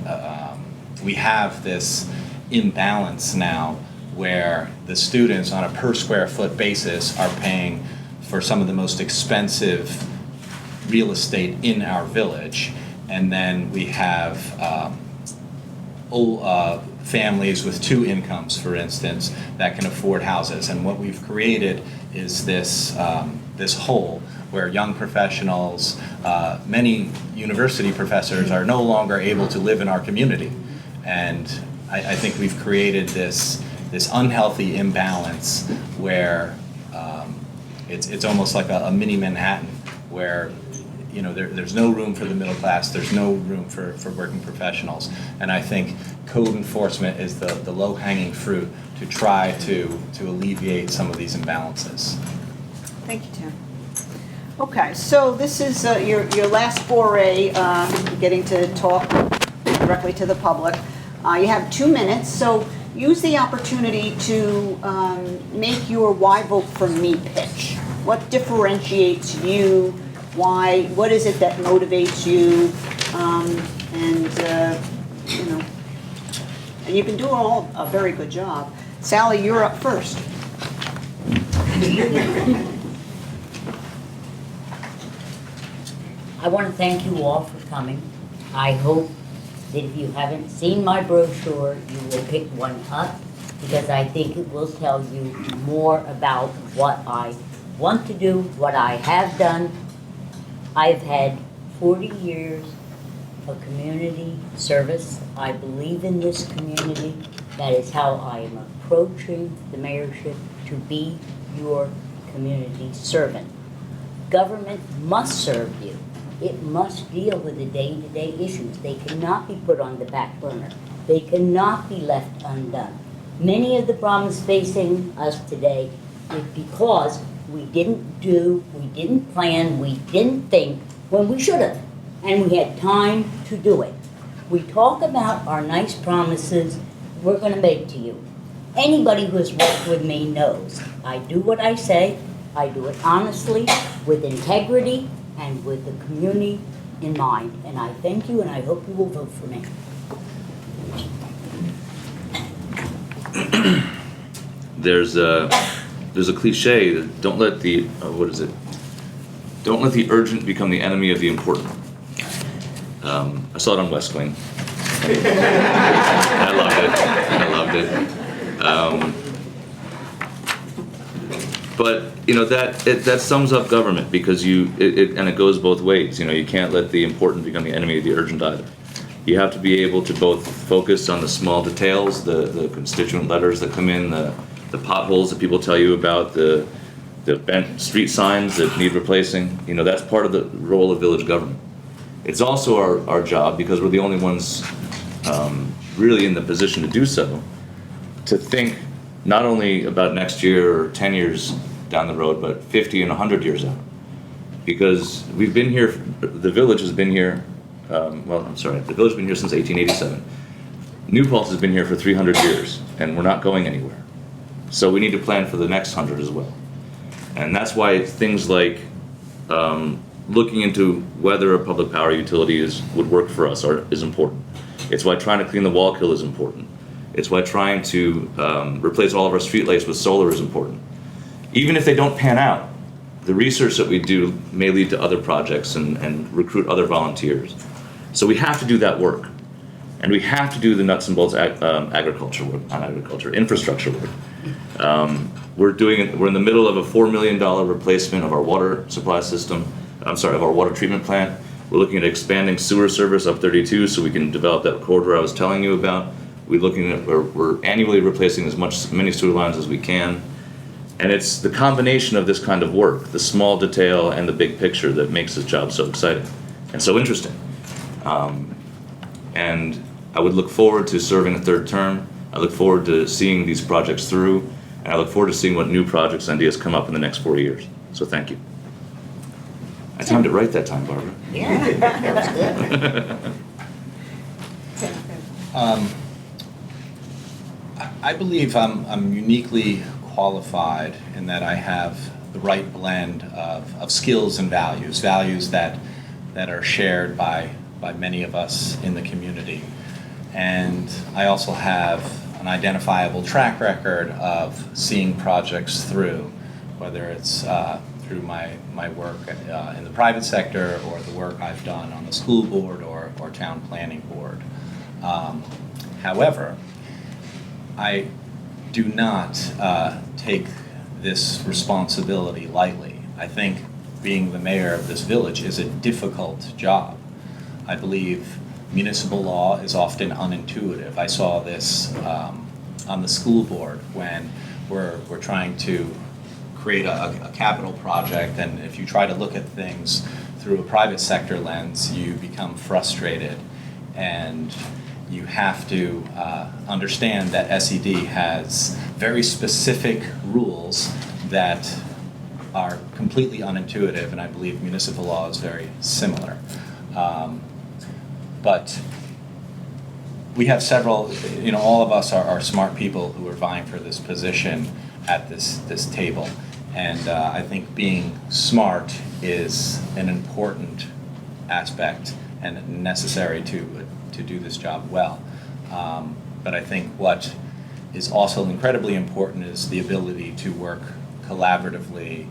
we have this imbalance now where the students on a per square foot basis are paying for some of the most expensive real estate in our village. And then we have families with 2 incomes, for instance, that can afford houses. And what we've created is this hole where young professionals, many university professors are no longer able to live in our community. And I think we've created this unhealthy imbalance where it's almost like a mini Manhattan where there's no room for the middle class, there's no room for working professionals. And I think code enforcement is the low-hanging fruit to try to alleviate some of these imbalances. Thank you, Tim. Okay, so this is your last foray, getting to talk directly to the public. You have 2 minutes, so use the opportunity to make your why vote for me pitch. What differentiates you? Why? What is it that motivates you? And you've been doing a very good job. Sally, you're up first. I want to thank you all for coming. I hope that if you haven't seen my brochure, you will pick one up because I think it will tell you more about what I want to do, what I have done. I've had 40 years of community service. I believe in this community. That is how I am approaching the mayorship, to be your community servant. Government must serve you. It must deal with the day-to-day issues. They cannot be put on the back burner. They cannot be left undone. Many of the problems facing us today is because we didn't do, we didn't plan, we didn't think when we should have. And we had time to do it. We talk about our nice promises we're going to make to you. Anybody who has worked with me knows I do what I say. I do it honestly, with integrity, and with the community in mind. And I thank you, and I hope you will vote for me. There's a cliche that don't let the don't let the urgent become the enemy of the important. I saw it on West Wing. I loved it. But that sums up government, because it goes both ways. You can't let the important become the enemy of the urgent either. You have to be able to both focus on the small details, the constituent letters that come in, the potholes that people tell you about, the bent street signs that need replacing. That's part of the role of village government. It's also our job, because we're the only ones really in the position to do so, to think not only about next year or 10 years down the road, but 50 and 100 years out. Because we've been here, the village has been here, the village has been here since 1887. New Paltz has been here for 300 years, and we're not going anywhere. So we need to plan for the next 100 as well. And that's why things like looking into whether a public power utility would work for us is important. It's why trying to clean the Wallkill is important. It's why trying to replace all of our streetlights with solar is important. Even if they don't pan out, the research that we do may lead to other projects and recruit other volunteers. So we have to do that work. And we have to do the nuts and bolts agriculture work, not agriculture, infrastructure work. We're in the middle of a $4 million replacement of our water supply system, of our water treatment plant. We're looking at expanding sewer service up 32 so we can develop that corridor I was telling you about. We're annually replacing many sewer lines as we can. And it's the combination of this kind of work, the small detail and the big picture, that makes this job so exciting and so interesting. And I would look forward to serving a third term. I look forward to seeing these projects through, and I look forward to seeing what new projects and ideas come up in the next 4 years. So thank you. I timed it right that time, Barbara. Yeah, that was good. I believe I'm uniquely qualified in that I have the right blend of skills and values that are shared by many of us in the community. And I also have an identifiable track record of seeing projects through, whether it's through my work in the private sector or the work I've done on the school board or town planning board. However, I do not take this responsibility lightly. I think being the mayor of this village is a difficult job. I believe municipal law is often unintuitive. I saw this on the school board when we're trying to create a capital project, and if you try to look at things through a private sector lens, you become frustrated, and you have to understand that SED has very specific rules that are completely unintuitive, and I believe municipal law is very similar. But we have several, all of us are smart people who are vying for this position at this table. And I think being smart is an important aspect and necessary to do this job well. But I think what is also incredibly important is the ability to work collaboratively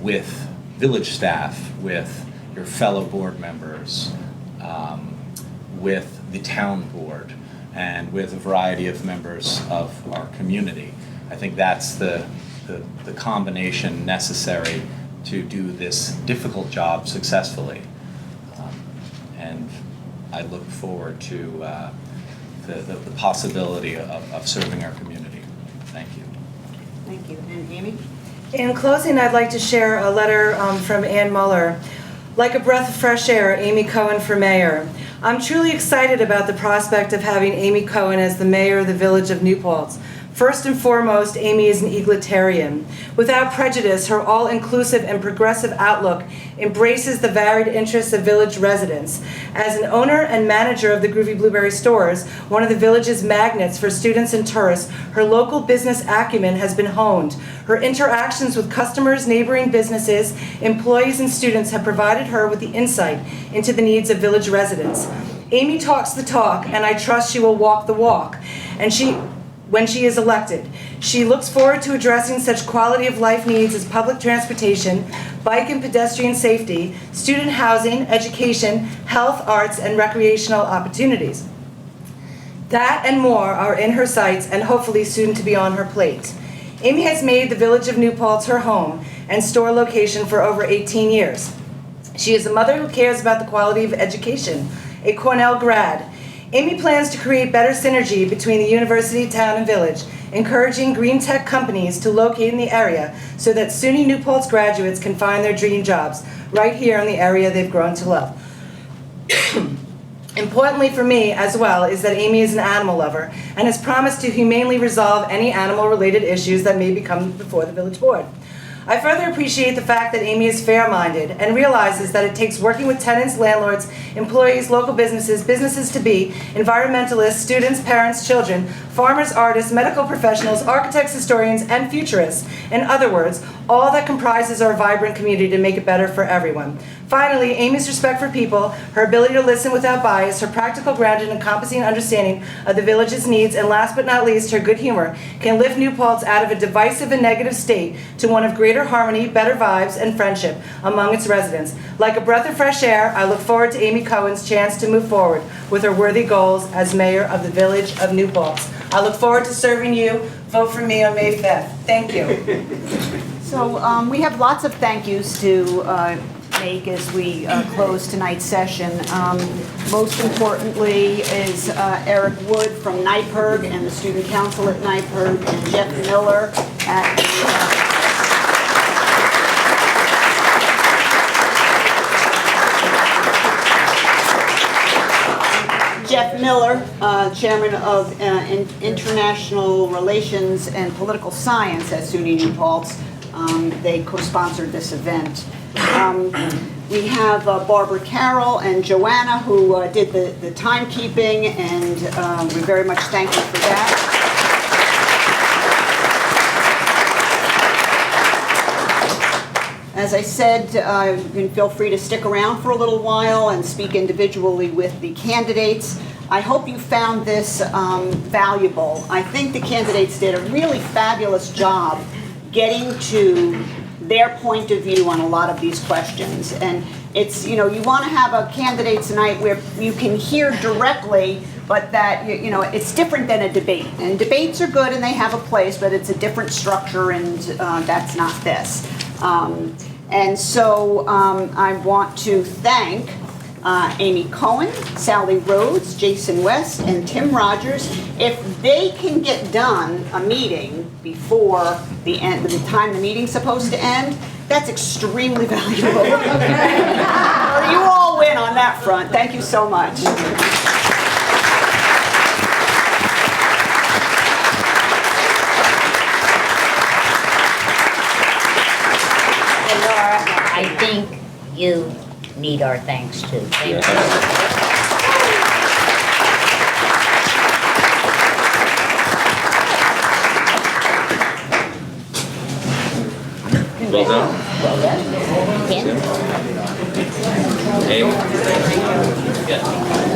with village staff, with your fellow board members, with the town board, and with a variety of members of our community. I think that's the combination necessary to do this difficult job successfully. And I look forward to the possibility of serving our community. Thank you. Thank you. And Amy? In closing, I'd like to share a letter from Ann Muller. Like a breath of fresh air, Amy Cohen for mayor. I'm truly excited about the prospect of having Amy Cohen as the mayor of the village of New Paltz. First and foremost, Amy is an egalitarian. Without prejudice, her all-inclusive and progressive outlook embraces the varied interests of village residents. As an owner and manager of the Groovy Blueberry stores, one of the village's magnets for students and tourists, her local business acumen has been honed. Her interactions with customers, neighboring businesses, employees, and students have provided her with the insight into the needs of village residents. Amy talks the talk, and I trust she will walk the walk. When she is elected. She looks forward to addressing such quality of life needs as public transportation, bike and pedestrian safety, student housing, education, health, arts, and recreational opportunities. That and more are in her sights and hopefully soon to be on her plate. Amy has made the village of New Paltz her home and store location for over 18 years. She is a mother who cares about the quality of education, a Cornell grad. Amy plans to create better synergy between the university, town, and village, encouraging green tech companies to locate in the area so that SUNY New Paltz graduates can find their dream jobs right here in the area they've grown to love. Importantly for me as well is that Amy is an animal lover and has promised to humanely resolve any animal-related issues that may become before the village board. I further appreciate the fact that Amy is fair-minded and realizes that it takes working with tenants, landlords, employees, local businesses to be, environmentalists, students, parents, children, farmers, artists, medical professionals, architects, historians, and futurists. In other words, all that comprises our vibrant community to make it better for everyone. Finally, Amy's respect for people, her ability to listen without bias, her practical, grounded, and encompassing understanding of the village's needs, and last but not least, her good humor, can lift New Paltz out of a divisive and negative state to one of greater harmony, better vibes, and friendship among its residents. Like a breath of fresh air, I look forward to Amy Cohen's chance to move forward with her worthy goals as mayor of the village of New Paltz. I look forward to serving you. Vote for me on May 5th. Thank you. So we have lots of thank yous to make as we close tonight's session. Most importantly is Eric Wood from NYPIRG and the Student Council at NYPIRG, and Jeff Miller Jeff Miller, Chairman of International Relations and Political Science at SUNY New Paltz. They co-sponsored this event. We have Barbara Carroll and Joanna who did the timekeeping, and we very much thank you for that. As I said, you can feel free to stick around for a little while and speak individually with the candidates. I hope you found this valuable. I think the candidates did a really fabulous job getting to their point of view on a lot of these questions. And it's, you want to have a candidate tonight where you can hear directly, but that, it's different than a debate. And debates are good and they have a place, but it's a different structure, and that's not this. And so I want to thank Amy Cohen, Sally Rhodes, Jason West, and Tim Rogers. If they can get done a meeting before the time the meeting's supposed to end, that's extremely valuable. You all win on that front. Thank you so much. And Laura, I think you need our thanks too. Thank you. Well done. Well done. Ken? Amy? Yeah.